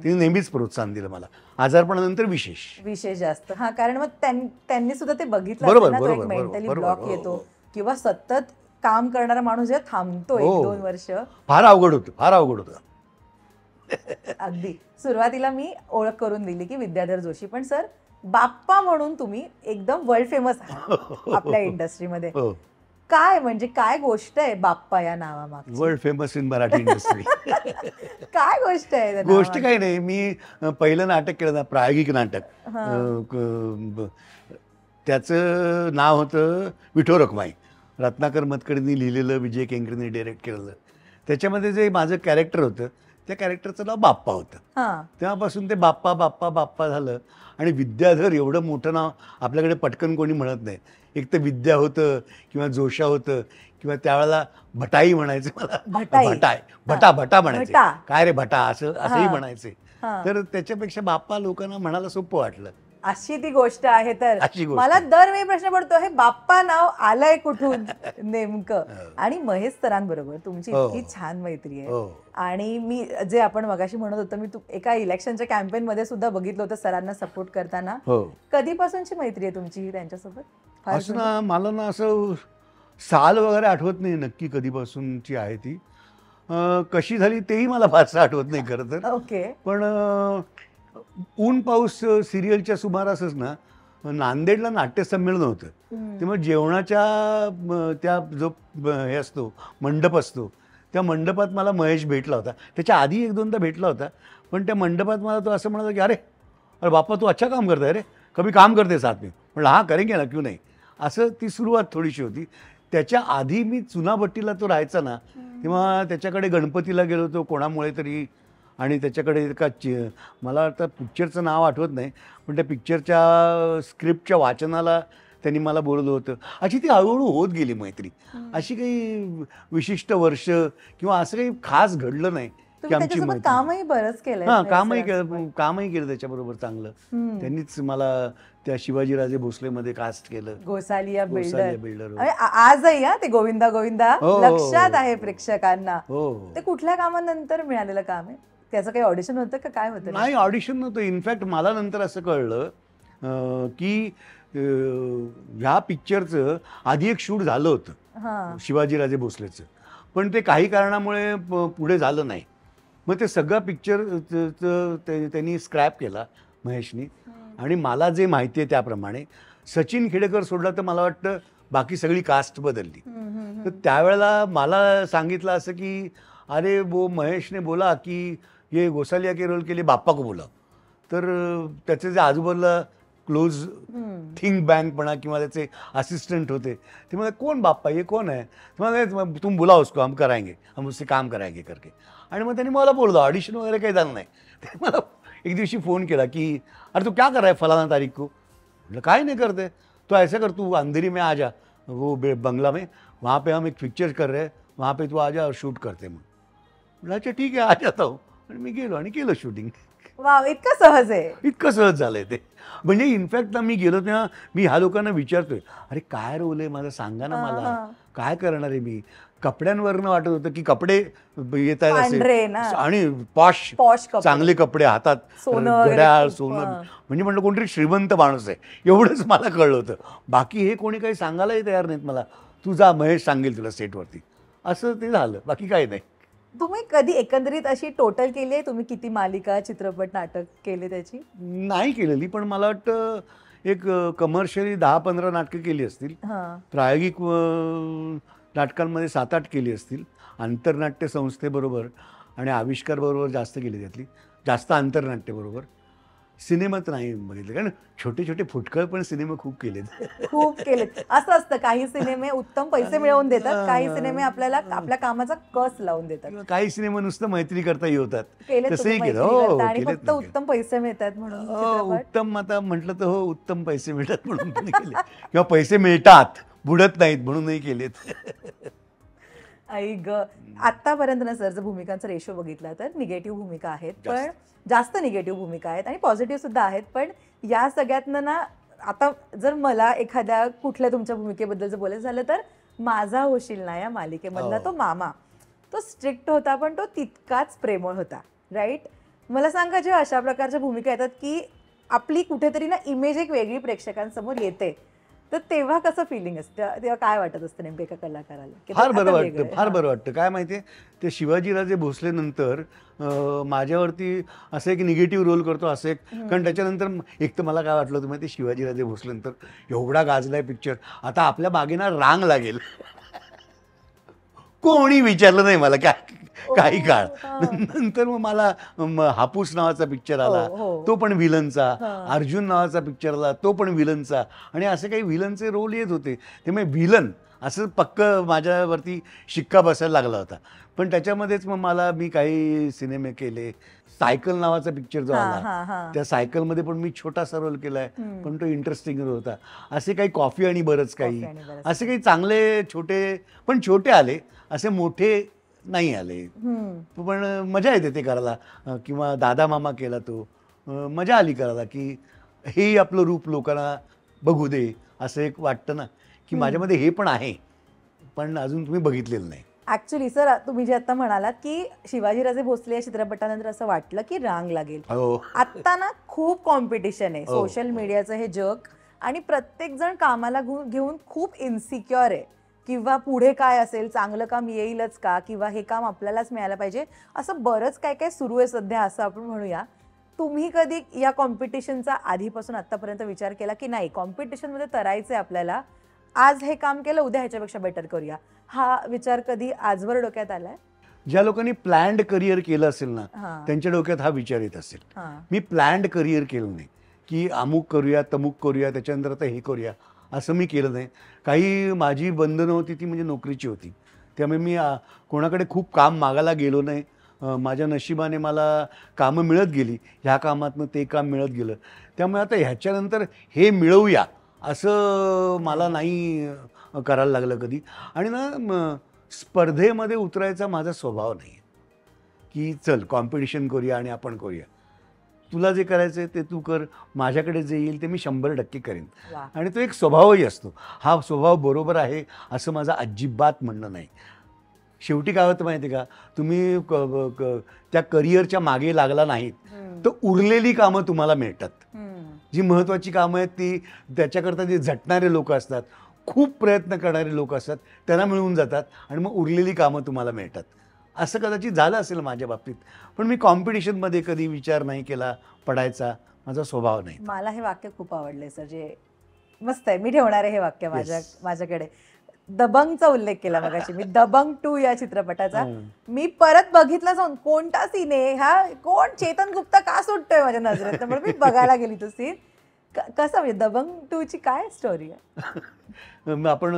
Speaker 1: तिने नेहमीच प्रोत्साहन दिलं मला. आजारपणानंतर विशेष
Speaker 2: जास्त. हा, कारण मग त्यांनी सुद्धा ते बघितलं
Speaker 1: बरोबर,
Speaker 2: असेल ना, तो एक
Speaker 1: बरोबर,
Speaker 2: मेंटली
Speaker 1: बरोबर,
Speaker 2: ब्लॉक
Speaker 1: हो,
Speaker 2: येतो
Speaker 1: हो.
Speaker 2: किंवा सतत काम करणारा माणूस जे थांबतो
Speaker 1: हो.
Speaker 2: 1-2 वर्ष.
Speaker 1: फार अवघड होतं.
Speaker 2: अगदी सुरुवातीला मी ओळख करून दिली की विद्याधर जोशी, पण सर बाप्पा म्हणून तुम्ही एकदम वर्ल्ड फेमस आहात आपल्या इंडस्ट्रीमध्ये.
Speaker 1: हो.
Speaker 2: काय म्हणजे काय गोष्ट आहे बाप्पा या नावामागची?
Speaker 1: World famous in Marathi industry.
Speaker 2: काय गोष्ट आहे त्या
Speaker 1: गोष्ट
Speaker 2: नावामागची?
Speaker 1: काही नाही, मी पहिलं नाटक केलं ना, प्रायोगिक नाटक.
Speaker 2: हां.
Speaker 1: त्याचं नाव होतं विठो रखमाई. रत्नाकर मतकडींनी लिहिलेलं, विजय केंकरेंनी डायरेक्ट केलेलं. त्याच्यामध्ये जे माझं कॅरेक्टर होतं त्या कॅरेक्टरचं नाव बाप्पा होतं.
Speaker 2: हां.
Speaker 1: तेव्हापासून ते बाप्पा बाप्पा बाप्पा झालं. आणि विद्याधर एवढं मोठं नाव आपल्याकडे पटकन कोणी म्हणत नाही. एक तर विद्या होतं किंवा जोशा होतं किंवा त्यावेळेला भटाई म्हणायचे मला.
Speaker 2: भटाई.
Speaker 1: भटा भटा म्हणायचे.
Speaker 2: भटा.
Speaker 1: काय रे भटा असंही
Speaker 2: हां.
Speaker 1: म्हणायचे.
Speaker 2: हां.
Speaker 1: तर त्याच्यापेक्षा बाप्पा लोकांना म्हणायला सोपं वाटलं.
Speaker 2: अशी ती गोष्ट आहे. तर
Speaker 1: अशी गोष्ट
Speaker 2: मला
Speaker 1: आहे.
Speaker 2: दरवेळी प्रश्न पडतो हे बाप्पा नाव आलंय कुठून नेमकं. आणि महेश सरांबरोबर तुमची
Speaker 1: हो.
Speaker 2: इतकी छान मैत्री आहे.
Speaker 1: हो.
Speaker 2: आणि मी जे आपण मगाशी म्हणत होतो, मी एका इलेक्शनच्या कॅम्पेन मध्ये सुद्धा बघितलं होतं सरांना सपोर्ट करताना.
Speaker 1: हो.
Speaker 2: कधीपासूनची मैत्री आहे तुमची ही त्यांच्यासोबत? फार
Speaker 1: असं ना, मला ना असं साल वगैरे आठवत नाही नक्की कधीपासूनची आहे ती. कशी झाली तेही मला फारसं आठवत नाही खरं तर.
Speaker 2: ओके.
Speaker 1: पण ऊन पाऊस सिरियलच्या सुमारासच ना नांदेडला नाट्यसंमेलन होतं. तेव्हा जेवणाच्या त्या जो हे असतो मंडप असतो, त्या मंडपात मला महेश भेटला होता. त्याच्या आधी एक दोनदा भेटला होता. पण त्या मंडपात मला तो असं म्हणाला की अरे बाप्पा तू अच्छा काम करताय रे, कभी काम करते साथ में. म्हटलं हां करेंगे ना, क्यों नाही. असं ती सुरुवात थोडीशी होती. त्याच्या आधी मी चुनाभट्टीला तो राहायचा ना, तेव्हा त्याच्याकडे गणपतीला गेलो होतो कोणामुळे तरी. आणि त्याच्याकडे मला वाटतं पिक्चरचं नाव आठवत नाही, पण त्या पिक्चरच्या स्क्रिप्टच्या वाचनाला त्यांनी मला बोलवलं होतं. अशी ती हळूहळू होत गेली मैत्री. अशी काही विशिष्ट वर्ष किंवा असं काही खास घडलं नाही की आमची
Speaker 2: त्याच्यासोबत
Speaker 1: मैत्री.
Speaker 2: कामही बरंच केलंय.
Speaker 1: हां, कामही केलं त्याच्याबरोबर चांगलं. त्यांनीच मला त्या शिवाजीराजे भोसलेमध्ये कास्ट केलं.
Speaker 2: गोसालिया
Speaker 1: गोसालिया
Speaker 2: बिल्डर.
Speaker 1: बिल्डर.
Speaker 2: आजही ते गोविंदा गोविंदा
Speaker 1: हो.
Speaker 2: लक्षात आहे प्रेक्षकांना.
Speaker 1: हो.
Speaker 2: ते कुठल्या कामानंतर मिळालेलं काम आहे? त्याचं काही ऑडिशन होतं का काय होतं?
Speaker 1: नाही, ऑडिशन नव्हतं. इनफॅक्ट मला नंतर असं कळलं की ह्या पिक्चरचं आधी एक शूट झालं होतं
Speaker 2: हां.
Speaker 1: शिवाजीराजे भोसलेचं, पण ते काही कारणामुळे पुढे झालं नाही. मग ते सगळं पिक्चर त्यांनी स्क्रॅप केला महेशनी. आणि मला जे माहिती आहे त्याप्रमाणे सचिन खेडेकर सोडला तर मला वाटतं बाकी सगळी कास्ट बदलली. तर त्यावेळेला मला सांगितलं असं की अरे वो महेश ने बोला की ये गोसालिया के रोल के लिए बाप्पा को बोला. तर त्याचे जे आजूबाजूला क्लोज थिंक बँक म्हणा किंवा त्याचे असिस्टंट होते ते मला कोण बाप्पा ये कौन है. तुम्हाला तुम बुलाओ उसको, हम कराएंगे, हम उससे काम कराएंगे करके. आणि मग त्यांनी मला बोललं. ऑडिशन वगैरे काही झालं नाही. ते मला एक दिवशी फोन केला की अरे तू क्या कर रहा है फलाना तारीख को. म्हटलं काय नाही करते. तो ऐसा कर, तू अंधेरी में आ जा, वो बंगला में, वहाँ पे हम एक पिक्चर कर रहे हैं, वहाँ पे तू आ जा और शूट करते. मग म्हटलं अच्छा ठीक आहे, आ जाता हूँ. आणि मी गेलो आणि केलं शूटिंग.
Speaker 2: वाव, इतकं सहज आहे.
Speaker 1: इतकं सहज झालंय ते. म्हणजे इनफॅक्ट ना मी गेलो तेव्हा मी ह्या लोकांना विचारतोय अरे काय रोल आहे माझा, सांगा ना मला, काय करणार आहे मी. कपड्यांवरनं वाटत होतं की कपडे येत आहेत
Speaker 2: पांढरे ना.
Speaker 1: असे आणि पॉश
Speaker 2: कपडे.
Speaker 1: चांगले कपडे, हातात
Speaker 2: सोनं वगैरे
Speaker 1: घड्याळ,
Speaker 2: खूप,
Speaker 1: सोनं.
Speaker 2: हां.
Speaker 1: म्हणजे म्हटलं कोणतरी श्रीमंत माणूस आहे एवढंच मला कळलं होतं. बाकी हे कोणी काही सांगायलाही तयार नाहीत मला. तू जा, महेश सांगेल तुला सेटवरती. असं ते झालं, बाकी काही नाही.
Speaker 2: तुम्ही कधी एकंदरीत अशी टोटल केली आहे? तुम्ही किती मालिका, चित्रपट, नाटक केले त्याची?
Speaker 1: नाही केलेली, पण मला वाटतं एक कमर्शियली 10-15 नाटकं केली असतील.
Speaker 2: हां.
Speaker 1: प्रायोगिक नाटकांमध्ये 7-8 केली असतील. आंतरनाट्य संस्थेबरोबर आणि आविष्कारबरोबर जास्त केली, त्यातली जास्त आंतरनाट्यबरोबर. सिनेमात नाही बघितले, कारण छोटे छोटे फुटकळ पण सिनेमे खूप केलेत.
Speaker 2: खूप केलेत. असं असतं, काही सिनेमे उत्तम पैसे मिळवून देतात, काही सिनेमे आपल्याला आपल्या कामाचा कस लावून देतात.
Speaker 1: किंवा काही सिनेमा नुसतं मैत्री करता होतात,
Speaker 2: केलेत
Speaker 1: तसंही
Speaker 2: तुम्ही
Speaker 1: केलं.
Speaker 2: मैत्री
Speaker 1: हो,
Speaker 2: करता आणि
Speaker 1: केलेत
Speaker 2: फक्त
Speaker 1: ना.
Speaker 2: उत्तम पैसे मिळतात म्हणून चित्रपट.
Speaker 1: उत्तम आता म्हटलं तर हो, उत्तम पैसे मिळतात म्हणून पण केले, किंवा पैसे मिळतात बुडत नाहीत म्हणूनही केलेत.
Speaker 2: आई ग. आतापर्यंत ना सर, जर भूमिकांचा रेशो बघितला तर निगेटिव्ह भूमिका आहेत, पण जास्त निगेटिव्ह भूमिका आहेत आणि पॉझिटिव्ह सुद्धा आहेत. पण या सगळ्यातनं ना, आता जर मला एखाद्या कुठल्या तुमच्या भूमिकेबद्दल जर बोलायचं झालं तर माझा होशील ना या मालिकेमधला तो मामा, तो स्ट्रिक्ट होता पण तो तितकाच प्रेमळ होता, राईट? मला सांगा, जेव्हा अशा प्रकारच्या भूमिका येतात की आपली कुठेतरी ना इमेज एक वेगळी प्रेक्षकांसमोर येते, तर तेव्हा कसं फिलिंग असतं, तेव्हा काय वाटत असतं नेमकं एका कलाकाराला?
Speaker 1: फार बरं वाटतं, फार बरं वाटतं. काय माहिती आहे, ते शिवाजीराजे भोसलेनंतर माझ्यावरती असं एक निगेटिव्ह रोल करतो असं एक, कारण त्याच्यानंतर एक तर मला काय वाटलं होतं माहिती, शिवाजीराजे भोसलेनंतर एवढा गाजलाय पिक्चर, आता आपल्या मागे ना रांग लागेल. कोणी विचारलं नाही मला काही काळ.
Speaker 2: हा.
Speaker 1: नंतर मग मला हापूस नावाचा पिक्चर आला,
Speaker 2: हो.
Speaker 1: तो पण विलनचा.
Speaker 2: हा.
Speaker 1: अर्जुन नावाचा पिक्चर आला, तो पण विलनचा. आणि असे काही विलनचे रोल येत होते. त्यामुळे विलन असं पक्क माझ्यावरती शिक्का बसायला लागला होता. पण त्याच्यामध्येच मग मी काही सिनेमे केले. सायकल नावाचा पिक्चर जो आला, त्या सायकलमध्ये पण मी छोटासा रोल केलाय, पण तो इंटरेस्टिंग रोल होता. असे काही कॉफी आणि बरंच काही, असे काही चांगले छोटे आले, असे मोठे नाही आले. पण मजा येते ते करायला. किंवा दादा मामा केला तो, मजा आली करायला, की हेही आपलं रूप लोकांना बघू दे, असं एक वाटतं ना, की माझ्यामध्ये हे पण आहे, पण अजून तुम्ही बघितलेलं नाही.
Speaker 2: ऍक्च्युली सर, तुम्ही जे आता म्हणालात की शिवाजीराजे भोसले या चित्रपटानंतर असं वाटलं की रांग लागेल. आता ना खूप कॉम्पिटिशन आहे, सोशल मीडियाचं हे जग, आणि प्रत्येक जण कामाला घेऊन खूप इन्सिक्युअर आहे, किंवा पुढे काय असेल, चांगलं काम येईलच का, किंवा हे काम आपल्यालाच मिळालं पाहिजे, असं बरंच काय काय सुरू आहे सध्या, असं आपण म्हणूया. तुम्ही कधी या कॉम्पिटिशनचा आधीपासून आतापर्यंत विचार केला की नाही, कॉम्पिटिशनमध्ये तरायचंय आपल्याला, आज हे काम केलं, उद्या ह्याच्यापेक्षा बेटर करूया, हा विचार कधी आजवर डोक्यात आलाय?
Speaker 1: ज्या लोकांनी प्लॅन्ड करिअर केलं असेल ना, त्यांच्या डोक्यात हा विचार येत असेल. मी प्लॅन्ड करिअर केलं नाही, की अमुक करूया, तमुक करूया, त्याच्यानंतर आता हे करूया, असं मी केलं नाही. काही माझी बंधनं होती ती म्हणजे नोकरीची होती, त्यामुळे मी कोणाकडे खूप काम मागायला गेलो नाही. माझ्या नशिबाने मला कामं मिळत गेली, ह्या कामातनं ते काम मिळत गेलं. त्यामुळे आता ह्याच्यानंतर हे मिळवूया असं मला नाही करायला लागलं कधी. आणि ना स्पर्धेमध्ये उतरायचा माझा स्वभाव नाही, की चल कॉम्पिटिशन करूया आणि आपण करूया. तुला जे करायचं आहे ते तू कर, माझ्याकडे जे येईल ते मी 100% करेन. आणि तो एक स्वभावही असतो. हा स्वभाव बरोबर आहे असं माझं अजिबात म्हणणं नाही. शेवटी काय होतं माहिती आहे का, तुम्ही त्या करिअरच्या मागे लागला नाहीत तर उरलेली कामं तुम्हाला मिळतात. जी महत्त्वाची कामं आहेत ती, त्याच्याकरता जे झटणारे लोक असतात, खूप प्रयत्न करणारे लोक असतात, त्यांना मिळून जातात, आणि मग उरलेली कामं तुम्हाला मिळतात. असं कदाचित झालं असेल माझ्या बाबतीत. पण मी कॉम्पिटिशनमध्ये कधी विचार नाही केला पडायचा, माझा स्वभाव नाही.
Speaker 2: मला हे वाक्य खूप आवडलंय सर, जे मस्त आहे, मी ठेवणार आहे हे वाक्य माझ्याकडे. दबंगचा उल्लेख केला मगाशी मी, दबंग 2 या चित्रपटाचा मी परत बघितला जाऊन, कोणता सीन आहे हा, कोण चेतन गुप्ता का सुटतोय माझ्या नजरेत, म्हणून मी बघायला गेली तो सीन. कसं म्हणजे दबंग 2 ची काय स्टोरी आहे?
Speaker 1: आपण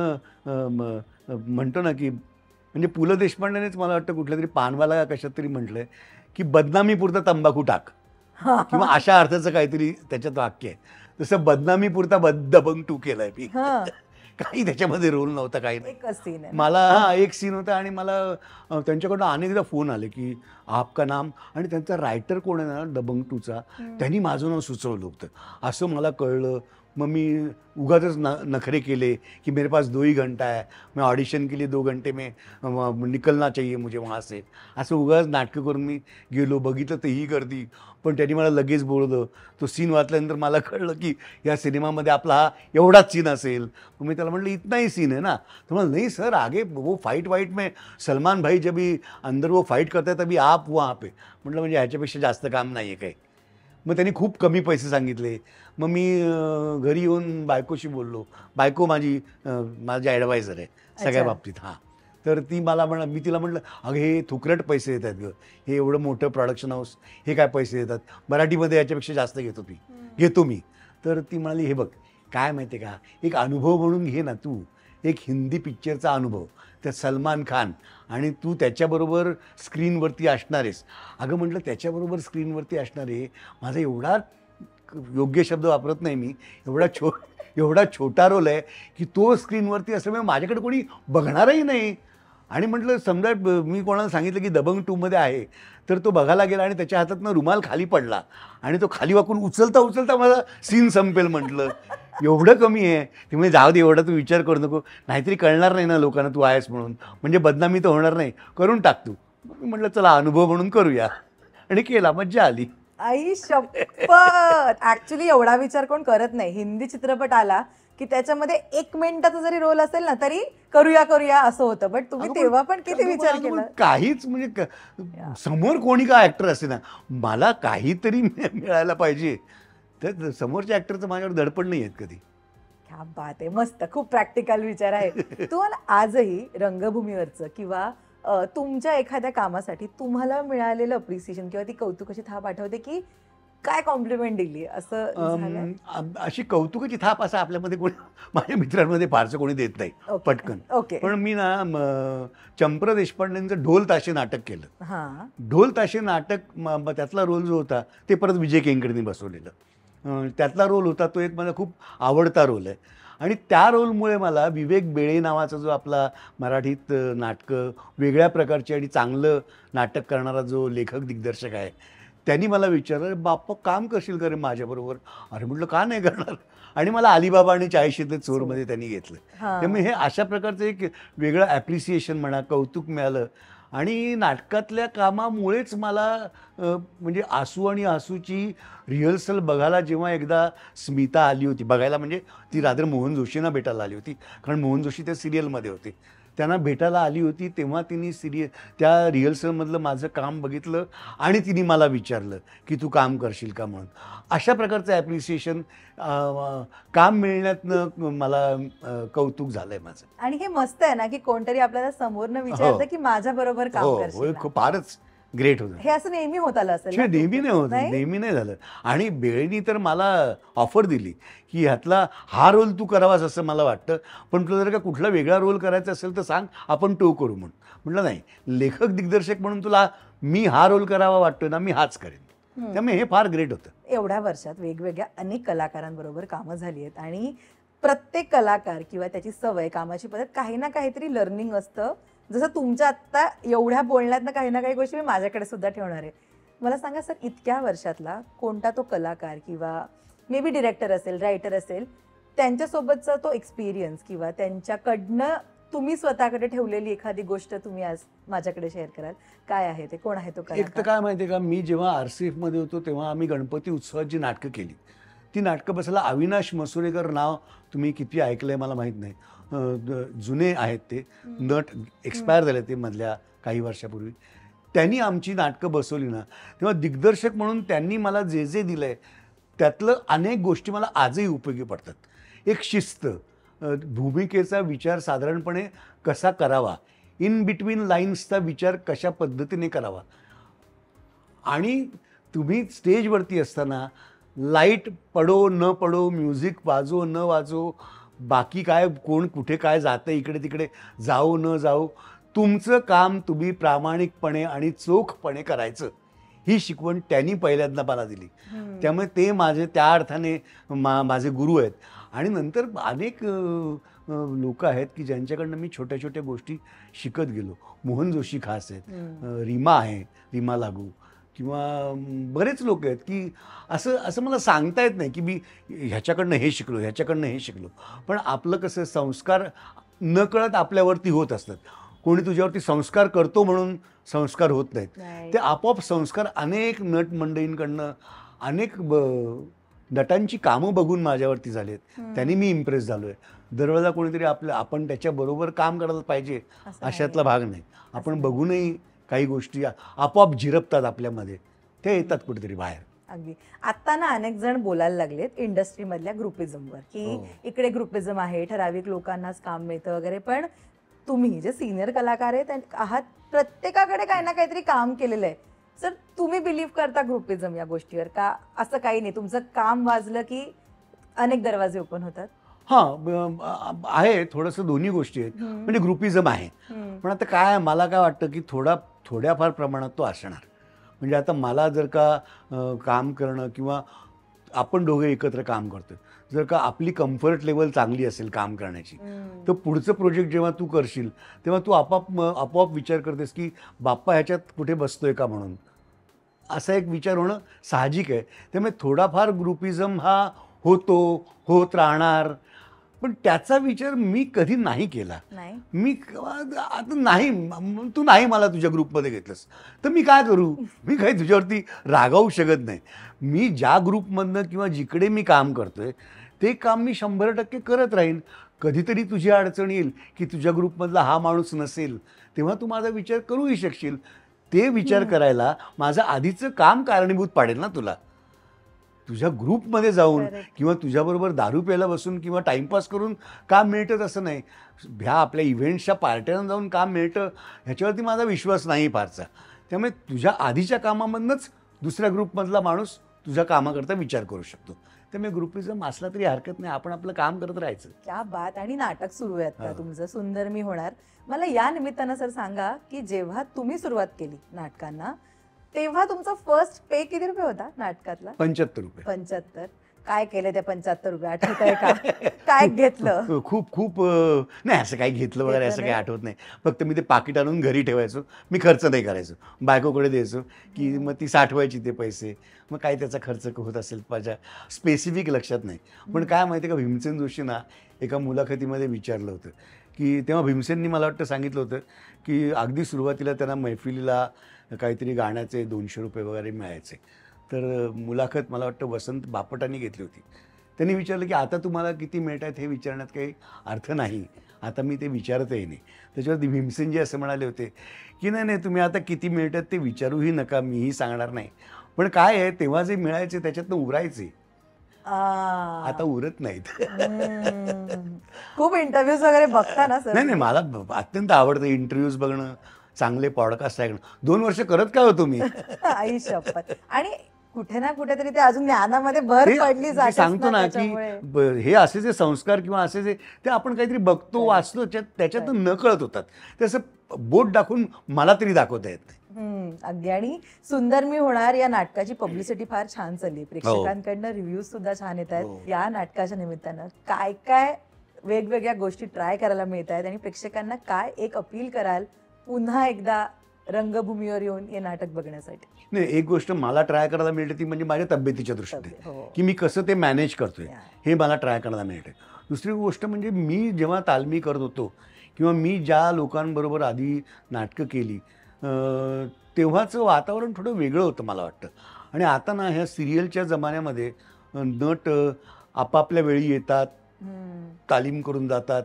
Speaker 1: म्हणतो ना की, म्हणजे पु ल देशपांडेनेच मला वाटतं कुठल्या तरी पानवाला कशात तरी म्हटलंय की बदनामीपुरता तंबाखू टाक, किंवा अशा अर्थाचं काहीतरी त्याच्यात वाक्य आहे. तसं बदनामीपुरता दबंग 2 केलाय मी. काही त्याच्यामध्ये रोल नव्हता, काही नाही. मला एक सीन होता, आणि मला त्यांच्याकडनं अनेकदा फोन आले की आपका नाम, आणि त्यांचा रायटर कोण आहे ना दबंग 2चा, त्यांनी माझं नाव सुचवलं होतं असं मला कळलं. मग मी उगाचच नखरे केले की मेरे पास 2 ही घंटा है, मैं ऑडिशन के लिए 2 घंटे में निकलना चाहिए मुझे वहाँ से, असं उगाच नाटकं करून मी गेलो. बघितलं तर ही गर्दी, पण त्यांनी मला लगेच बोलवलं. तो सीन वाचल्यानंतर मला कळलं की या सिनेमामध्ये आपला हा एवढाच सीन असेल. मग मी त्याला म्हटलं इतना ही सीन है ना, तो मला नहीं सर आगे वो फाइट में सलमान भाई जब अंदर वो फाइट करता है तभी आप वहाँ पे. म्हटलं म्हणजे ह्याच्यापेक्षा जास्त काम नाही आहे काही. मग त्यांनी खूप कमी पैसे सांगितले. मग मी घरी येऊन बायकोशी बोललो. बायको माझी ॲडवायझर आहे सगळ्या बाबतीत. तर ती मी तिला म्हटलं, अगं हे थुकरट पैसे देतात गं, हे एवढं मोठं प्रोडक्शन हाऊस, हे काय पैसे देतात, मराठीमध्ये याच्यापेक्षा जास्त घेतो मी. तर ती म्हणाली, हे बघ काय माहिती आहे का, एक अनुभव म्हणून घे ना तू, एक हिंदी पिक्चरचा अनुभव, त्यात सलमान खान, आणि तू त्याच्याबरोबर स्क्रीनवरती असणार आहेस. अगं म्हटलं त्याच्याबरोबर स्क्रीनवरती असणार आहे, माझा एवढा योग्य शब्द वापरत नाही मी, एवढा छोटा रोल आहे की तो स्क्रीनवरती असल्यामुळे माझ्याकडे कोणी बघणारही नाही. आणि म्हटलं समजा मी कोणाला सांगितलं की दबंग 2मध्ये आहे, तर तो बघायला गेला आणि त्याच्या हातातनं रुमाल खाली पडला, आणि तो खाली वाकून उचलता माझा सीन संपेल. म्हटलं एवढं कमी आहे. ते म्हणजे जाऊ दे, एवढा तू विचार करू नको, नाहीतरी कळणार नाही ना लोकांना तू आहेस म्हणून, म्हणजे बदनामी तर होणार नाही, करून टाक तू. म्हटलं चला अनुभव म्हणून करूया, आणि केला, मज्जा आली.
Speaker 2: आई शपथ, ऍक्च्युली एवढा विचार कोण करत नाही. हिंदी चित्रपट आला की त्याच्यामध्ये 1 मिनिटाचा जरी रोल असेल ना तरी करूया असं होतं. बट तुम्ही तेव्हा पण किती विचार केला?
Speaker 1: काहीच म्हणजे समोर कोणी का ऍक्टर असे ना, मला काहीतरी मिळायला पाहिजे, तर समोरच्या ऍक्टरचं माझ्यावर दडपण नाही आहेत कधी.
Speaker 2: क्या बात आहे, मस्त, खूप प्रॅक्टिकल विचार आहे. तुम्हाला आजही रंगभूमीवरचं किंवा तुमच्या एखाद्या कामासाठी तुम्हाला मिळालेलं अप्रिसिएशन किंवा ती कौतुकाची थाप आठवते की काय कॉम्प्लिमेंट दिली असं झालंय?
Speaker 1: अशी कौतुकाची थाप असं आपल्यामध्ये कोणी माझ्या मित्रांमध्ये फारसं कोणी देत नाही
Speaker 2: ओके.
Speaker 1: पटकन.
Speaker 2: ओके.
Speaker 1: पण मी ना चंप्र देशपांडेंचं ढोल ताशे नाटक केलं.
Speaker 2: हा.
Speaker 1: ढोल ताशे नाटक त्यातला रोल जो होता ते परत विजय केंकरेंनी बसवलेलं. त्यातला रोल होता तो एक माझा खूप आवडता रोल आहे. आणि त्या रोलमुळे मला विवेक बेळे नावाचा जो आपला मराठीत नाटकं वेगळ्या प्रकारचे आणि चांगलं नाटक करणारा जो लेखक दिग्दर्शक आहे त्यांनी मला विचारलं, बाप्पा काम करशील का रे माझ्याबरोबर? अरे म्हटलं का नाही करणार. आणि मला अलिबाबा आणि चाळीशीतले चोरमध्ये त्यांनी घेतलं.
Speaker 2: हा.
Speaker 1: त्यामुळे हे अशा प्रकारचं एक वेगळं ॲप्रिसिएशन म्हणा, कौतुक मिळालं. आणि नाटकातल्या कामामुळेच मला म्हणजे आसू आणि आसूची रिहर्सल बघायला जेव्हा एकदा स्मिता आली होती बघायला, म्हणजे ती रादर मोहन जोशींना भेटायला आली होती, कारण मोहन जोशी त्या सिरियलमध्ये होते. त्यांना भेटायला आली होती तेव्हा तिने त्या रिहर्सलमधलं माझं काम बघितलं आणि तिने मला विचारलं की तू काम करशील का म्हणून. अशा प्रकारचं ॲप्रिसिएशन काम मिळण्यातनं मला कौतुक झालं आहे माझं.
Speaker 2: आणि हे मस्त आहे ना की कोणतरी आपल्याला समोरनं विचारतं की माझ्या बरोबर काम
Speaker 1: हो
Speaker 2: करशील
Speaker 1: हो, फारच ग्रेट होतं.
Speaker 2: हे असं नेहमी होत आलं असेल ना?
Speaker 1: नेहमी नाही होत,
Speaker 2: नाही?
Speaker 1: नेहमी नाही झालं. आणि बेळेनी तर मला ऑफर दिली की ह्यातला हा रोल तू करावास असं मला वाटतं, पण तुला जर का कुठला वेगळा रोल करायचा असेल तर सांग, आपण तो करू म्हणून. म्हटलं नाही, लेखक दिग्दर्शक म्हणून तुला मी हा रोल करावा वाटतोय ना, मी हाच करेन. त्यामुळे हे फार ग्रेट होतं.
Speaker 2: एवढ्या वर्षात वेगवेगळ्या अनेक कलाकारांबरोबर कामं झाली आहेत आणि प्रत्येक कलाकार किंवा त्याची सवय, कामाची पद्धत, काही ना काहीतरी लर्निंग असतं. जसं तुमच्या आत्ता एवढ्या बोलण्यातनं काही ना काही गोष्टी मी माझ्याकडे सुद्धा ठेवणार आहे. मला सांगा सर, इतक्या वर्षातला कोणता तो कलाकार किंवा मे बी डिरेक्टर असेल, रायटर असेल, त्यांच्यासोबतचा तो एक्सपिरियन्स किंवा त्यांच्याकडनं तुम्ही स्वतःकडे ठेवलेली एखादी गोष्ट तुम्ही आज माझ्याकडे शेअर कराल? काय आहे ते? कोण आहे तो
Speaker 1: एक तर
Speaker 2: कलाकार?
Speaker 1: काय माहिती आहे का, मी जेव्हा RCFमध्ये होतो तेव्हा आम्ही गणपती उत्सवात जी नाटकं केली, ती नाटकं बसायला अविनाश मसुरेकर नाव तुम्ही किती ऐकलंय मला माहीत नाही. जुने आहेत ते नट, एक्सपायर झाले ते मधल्या काही वर्षापूर्वी. त्यांनी आमची नाटकं बसवली ना, तेव्हा दिग्दर्शक म्हणून त्यांनी मला जे जे दिलं आहे त्यातलं अनेक गोष्टी मला आजही उपयोगी पडतात. एक शिस्त, भूमिकेचा विचार साधारणपणे कसा करावा, इन बिटवीन लाईन्सचा विचार कशा पद्धतीने करावा. आणि तुम्ही स्टेजवरती असताना लाईट पडो न पडो, म्युझिक वाजो न वाजो, बाकी काय कोण कुठे काय जातं इकडे तिकडे जाऊ न जाऊ, तुमचं काम तुम्ही प्रामाणिकपणे आणि चोखपणे करायचं, ही शिकवण त्यांनी पहिल्यांदा मला दिली. त्यामुळे ते माझे त्या अर्थाने माझे गुरु आहेत. आणि नंतर अनेक लोक आहेत की ज्यांच्याकडनं मी छोट्या छोट्या गोष्टी शिकत गेलो. मोहन जोशी खास आहेत, रीमा आहे, रीमा लागू, किंवा बरेच लोक आहेत की असं मला सांगता येत नाही की मी ह्याच्याकडनं हे शिकलो, ह्याच्याकडनं हे शिकलो. पण आपलं कसं संस्कार नकळत आपल्यावरती होत असतात. कोणी तुझ्यावरती संस्कार करतो म्हणून संस्कार होत नाहीत. ते आपोआप संस्कार अनेक नट मंडळींकडनं, अनेक नटांची कामं बघून माझ्यावरती झालेत. त्यांनी मी इम्प्रेस झालो आहे. दरवेळेला कोणीतरी आपण त्याच्याबरोबर काम करायला पाहिजे अशातला भाग नाही. आपण बघूनही काही गोष्टी आपोआप झिरपतात आपल्यामध्ये, ते येतात कुठेतरी बाहेर.
Speaker 2: अगदी. आता ना अनेक जण बोलायला लागलेत इंडस्ट्रीमधल्या ग्रुपिझमवर की इकडे ग्रुपिझम आहे, ठराविक लोकांनाच काम मिळतं वगैरे. पण तुम्ही जे सिनियर कलाकार आहात, प्रत्येकाकडे काही ना काहीतरी काम केलेलं आहे. सर, तुम्ही बिलीव्ह करता ग्रुपिझम या गोष्टीवर का? असं काही नाही, तुमचं काम वाजलं की अनेक दरवाजे ओपन होतात?
Speaker 1: आहे थोडंसं, दोन्ही गोष्टी आहेत. म्हणजे ग्रुपिझम आहे, पण आता काय मला काय वाटतं की थोड्याफार प्रमाणात तो असणार. म्हणजे आता मला जर का काम करणं किंवा आपण दोघे एकत्र काम करतोय, जर का आपली कम्फर्ट लेवल चांगली असेल काम करण्याची, तर पुढचं प्रोजेक्ट जेव्हा तू करशील तेव्हा तू आपोआप विचार करतेस की बाप्पा ह्याच्यात कुठे बसतोय का म्हणून. असा एक विचार होणं साहजिक आहे. त्यामुळे थोडाफार ग्रुपिझम हा होत राहणार. पण त्याचा विचार मी कधी नाही केला. मी आता नाही, तू नाही मला तुझ्या ग्रुपमध्ये घेतलंस तर मी काय करू? मी काही तुझ्यावरती रागावू शकत नाही. मी ज्या ग्रुपमधनं किंवा जिकडे मी काम करतोय ते काम मी 100% करत राहीन. कधीतरी तुझी अडचण येईल की तुझ्या ग्रुपमधला हा माणूस नसेल, तेव्हा तू माझा विचार करूही शकशील. ते विचार करायला माझं आधीचं काम कारणीभूत पाडेल ना तुला. तुझ्या ग्रुपमध्ये जाऊन
Speaker 2: Correct.
Speaker 1: किंवा तुझ्याबरोबर दारू प्यायला बसून किंवा टाईमपास करून काम मिळतं तसं नाही. ह्या आपल्या इव्हेंट्सच्या पार्ट्यांना जाऊन काम मिळतं ह्याच्यावरती माझा विश्वास नाही फारसा. त्यामुळे तुझ्या आधीच्या कामामधनंच दुसऱ्या ग्रुपमधला माणूस तुझ्या कामाकरता विचार करू शकतो. त्यामुळे ग्रुपिझम असला तरी हरकत नाही, आपण आपलं काम करत राहायचं.
Speaker 2: क्या बात. आणि नाटक सुरू आहे आता
Speaker 1: हा.
Speaker 2: तुमचं सुंदर मी होणार. मला या निमित्तानं सर सांगा की जेव्हा तुम्ही सुरुवात केली नाटकांना तेव्हा तुमचा फर्स्ट पे किती रुपये होता नाटकातला?
Speaker 1: 75 रुपये.
Speaker 2: 75. काय केलं त्या 75 रुपये आठवत आहे का? काय घेतलं?
Speaker 1: खूप खूप नाही असं काही घेतलं वगैरे
Speaker 2: घेतलं
Speaker 1: असं काही
Speaker 2: नाही?
Speaker 1: आठवत नाही. फक्त मी ते पाकिट आणून घरी ठेवायचो. मी खर्च नाही करायचो, बायकोकडे द्यायचो की मग ती साठवायची ते पैसे. मग काय त्याचा खर्च होत असेल माझ्या स्पेसिफिक लक्षात नाही. पण काय माहिती आहे का, भीमसेन जोशींना एका मुलाखतीमध्ये विचारलं होतं की तेव्हा भीमसेननी मला वाटतं सांगितलं होतं की अगदी सुरुवातीला त्यांना मैफिलीला काहीतरी गाण्याचे 200 रुपये वगैरे मिळायचे. तर मुलाखत मला वाटतं वसंत बापटांनी घेतली होती. त्यांनी विचारलं की आता तुम्हाला किती मिळत आहेत हे विचारण्यात काही अर्थ नाही, आता मी ते विचारतही नाही. त्याच्यावरती भीमसेनजी असं म्हणाले होते की नाही नाही तुम्ही आता किती मिळत आहेत ते विचारूही नका, मीही सांगणार नाही. पण काय आहे तेव्हा जे मिळायचे त्याच्यातनं उरायचे, आता उरत नाहीत.
Speaker 2: खूप इंटरव्ह्यूज वगैरे बघता ना सर?
Speaker 1: नाही नाही मला अत्यंत आवडतं इंटरव्ह्यूज बघणं, चांगले पॉडकास्ट ऐकणं. 2 वर्ष करत काय होतो मी.
Speaker 2: आई शपथ. आणि कुठे ना कुठेतरी ते अजून ज्ञानामध्ये भर
Speaker 1: ते
Speaker 2: पडली
Speaker 1: मी
Speaker 2: जातेच
Speaker 1: सांगतो ना की
Speaker 2: त्याच्यामुळे.
Speaker 1: हे असे जे संस्कार किंवा असे जे ते आपण काहीतरी बघतो वाचतो त्याच्यातून न कळत होतात. ते असं बोट दाखवून मला तरी दाखवता येत नाही.
Speaker 2: अगदी. आणि सुंदर मी होणार या नाटकाची पब्लिसिटी फार छान चालली, प्रेक्षकांकडनं रिव्ह्यूज सुद्धा छान येत आहेत.
Speaker 1: हो.
Speaker 2: या नाटकाच्या निमित्तानं काय काय वेगवेगळ्या गोष्टी ट्राय करायला मिळत आहेत आणि प्रेक्षकांना काय एक अपील कराल पुन्हा एकदा रंगभूमीवर येऊन हे नाटक बघण्यासाठी?
Speaker 1: नाही, एक गोष्ट मला ट्राय करायला मिळते ती म्हणजे माझ्या तब्येतीच्या दृष्टीने
Speaker 2: हो.
Speaker 1: की मी कसं ते मॅनेज करतोय
Speaker 2: Yeah.
Speaker 1: हे मला ट्राय करायला मिळते. दुसरी गोष्ट म्हणजे मी जेव्हा तालमी करत होतो किंवा मी ज्या लोकांबरोबर आधी नाटकं केली तेव्हाचं वातावरण थोडं वेगळं होतं मला वाटतं. आणि आता ना ह्या सिरियलच्या जमान्यामध्ये नट आपापल्या वेळी येतात, तालीम करून जातात.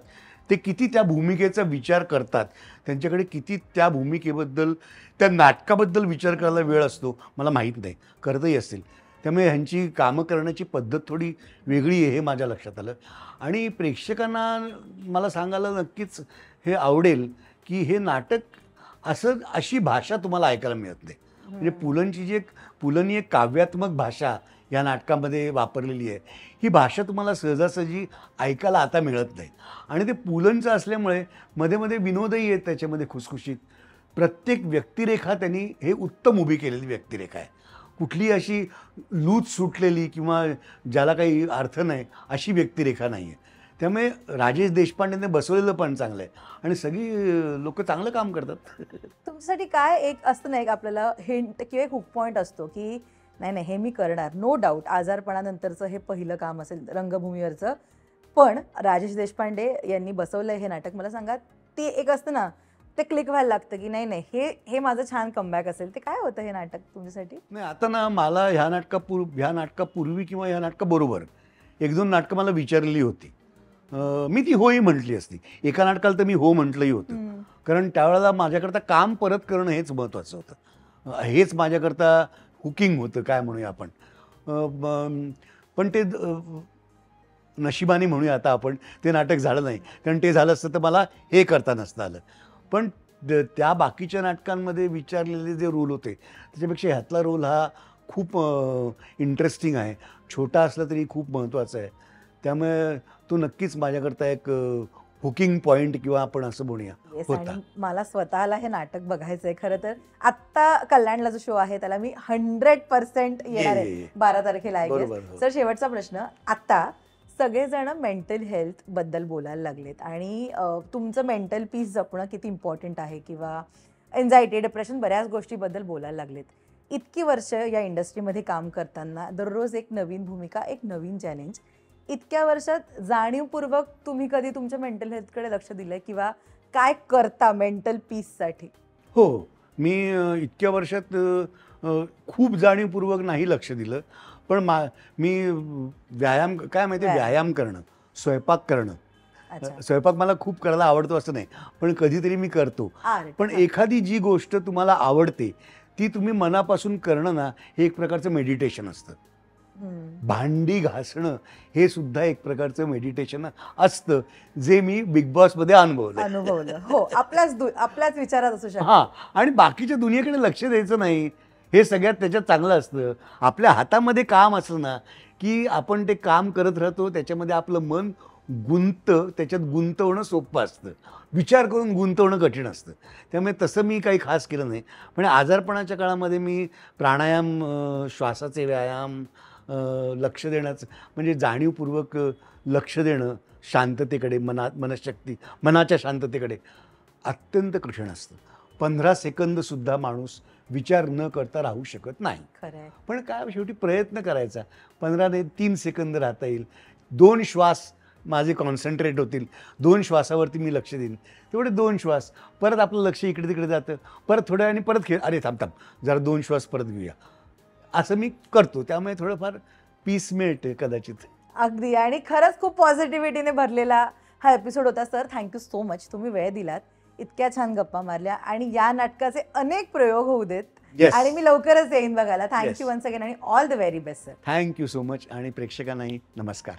Speaker 1: ते किती त्या भूमिकेचा विचार करतात, त्यांच्याकडे किती त्या भूमिकेबद्दल त्या नाटकाबद्दल विचार करायला वेळ असतो मला माहीत नाही, करतही असेल. त्यामुळे ह्यांची कामं करण्याची पद्धत थोडी वेगळी आहे हे माझ्या लक्षात आलं. आणि प्रेक्षकांना मला सांगायला नक्कीच हे आवडेल की हे नाटक अशी भाषा तुम्हाला ऐकायला मिळत नाही. म्हणजे पुलंनी एक काव्यात्मक भाषा या नाटकामध्ये वापरलेली आहे. ही भाषा तुम्हाला सहजासहजी ऐकायला आता मिळत नाही. आणि ते पुलंचं असल्यामुळे मध्ये मध्ये विनोदही आहेत त्याच्यामध्ये खुसखुशीत. प्रत्येक व्यक्तिरेखा त्यांनी हे उत्तम उभी केलेली व्यक्तिरेखा आहे. कुठली अशी लूज सुटलेली किंवा ज्याला काही अर्थ नाही अशी व्यक्तिरेखा नाही आहे. त्यामुळे राजेश देशपांडेने बसवलेलं पण चांगलं आहे आणि सगळी लोक चांगलं काम करतात.
Speaker 2: तुमच्यासाठी काय एक असतं ना, एक आपल्याला हिंट किंवा एक हुक पॉईंट असतो की नाही नाही हे मी करणार, नो डाऊट आजारपणानंतरचं हे पहिलं काम असेल रंगभूमीवरचं, पण राजेश देशपांडे यांनी बसवलं हे नाटक, मला सांगा ते एक असतं ना, ते क्लिक व्हायला लागतं की नाही नाही हे माझं छान कमबॅक असेल. ते काय होतं हे नाटक तुमच्यासाठी?
Speaker 1: नाही आता ना मला ह्या नाटकापूर्वी किंवा ह्या नाटकाबरोबर 1-2 नाटकं मला विचारलेली होती. मी ती होही म्हटली असती. एका नाटकाला तर मी हो म्हटलंही होतं. कारण त्यावेळेला माझ्याकरता काम परत करणं हेच महत्त्वाचं होतं. हेच माझ्याकरता हुकिंग होतं काय म्हणूया आपण. पण ते नशिबाने म्हणूया आता आपण, ते नाटक झालं नाही. कारण ते झालं असतं तर मला हे करता नसतं आलं. पण त्या बाकीच्या नाटकांमध्ये विचारलेले जे रोल होते त्याच्यापेक्षा ह्यातला रोल हा खूप इंटरेस्टिंग आहे. छोटा असला तरी खूप महत्त्वाचा आहे. त्यामुळे तो नक्कीच माझ्याकरता एक हुकिंग पॉईंट किंवा आपण असं म्हणूया होता.
Speaker 2: आणि मला स्वतःला हे नाटक बघायचं आहे. खरं तर आत्ता कल्याणला जो शो आहे त्याला मी 100% येणार आहे 12 तारखेला आहे.
Speaker 1: बरोबर.
Speaker 2: सर शेवटचा प्रश्न, आत्ता सगळेजण मेंटल हेल्थ बद्दल बोलायला लागलेत आणि तुमचं मेंटल पीस जपणं किती इम्पॉर्टंट आहे किंवा एन्झायटी, डिप्रेशन, बऱ्याच गोष्टीबद्दल बोलायला लागलेत. इतकी वर्ष या इंडस्ट्रीमध्ये काम करताना दररोज एक नवीन भूमिका, एक नवीन चॅलेंज. इतक्या वर्षात जाणीवपूर्वक तुम्ही कधी तुमच्या मेंटल हेल्थकडे लक्ष दिलंय किंवा काय करता मेंटल पीससाठी?
Speaker 1: हो, मी इतक्या वर्षात खूप जाणीवपूर्वक नाही लक्ष दिलं. पण मी व्यायाम काय माहिती आहे, व्यायाम करणं, स्वयंपाक करणं. स्वयंपाक मला खूप करायला आवडतो असं नाही, पण कधीतरी मी करतो. पण एखादी जी गोष्ट तुम्हाला आवडते ती तुम्ही मनापासून करणं ना, हे एक प्रकारचं मेडिटेशन असतं. भांडी घासणं हे सुद्धा एक प्रकारचं मेडिटेशन असतं, जे मी बिग बॉसमध्ये
Speaker 2: अनुभवलं. हो, आपल्याच विचारात असू शकतो.
Speaker 1: हां, आणि बाकीच्या दुनियेकडे लक्ष द्यायचं नाही, हे सगळ्यात त्याच्यात चांगलं असतं. आपल्या हातामध्ये काम असलं ना की आपण ते काम करत राहतो, त्याच्यामध्ये आपलं मन गुंततं, त्याच्यात गुंतवणं सोपं असतं, विचार करून गुंतवणं कठीण असतं. त्यामुळे तसं मी काही खास केलं नाही. पण आजारपणाच्या काळामध्ये मी प्राणायाम, श्वासाचे व्यायाम, लक्ष देण्याचं म्हणजे जाणीवपूर्वक लक्ष देणं शांततेकडे, मनाच्या शांततेकडे अत्यंत कठीण असतं. 15 सेकंदसुद्धा माणूस विचार न करता राहू शकत नाही.
Speaker 2: खरंय.
Speaker 1: पण काय शेवटी प्रयत्न करायचा. 15 नाही 3 सेकंद राहता येईल. 2 श्वास माझे कॉन्सन्ट्रेट होतील, 2 श्वासावरती मी लक्ष देईन, तेवढे 2 श्वास. परत आपलं लक्ष इकडे तिकडे जातं, परत थोड्या आणि परत अरे थांब जरा 2 श्वास परत घेऊया, असं मी करतो. त्यामुळे थोडंफार पीस मिळते कदाचित.
Speaker 2: अगदी. आणि खरंच खूप पॉझिटिव्हिटीने भरलेला हा एपिसोड होता. Sir, thank you so much. तुम्ही वेळ दिलात, इतक्या छान गप्पा मारल्या आणि या नाटकाचे अनेक प्रयोग होऊ देत.
Speaker 1: Yes.
Speaker 2: आणि मी लवकरच येईन बघायला. Thank you
Speaker 1: Yes.
Speaker 2: वन्स अगेन आणि all the very best sir.
Speaker 1: Thank you so much. आणि प्रेक्षकांनाही नमस्कार.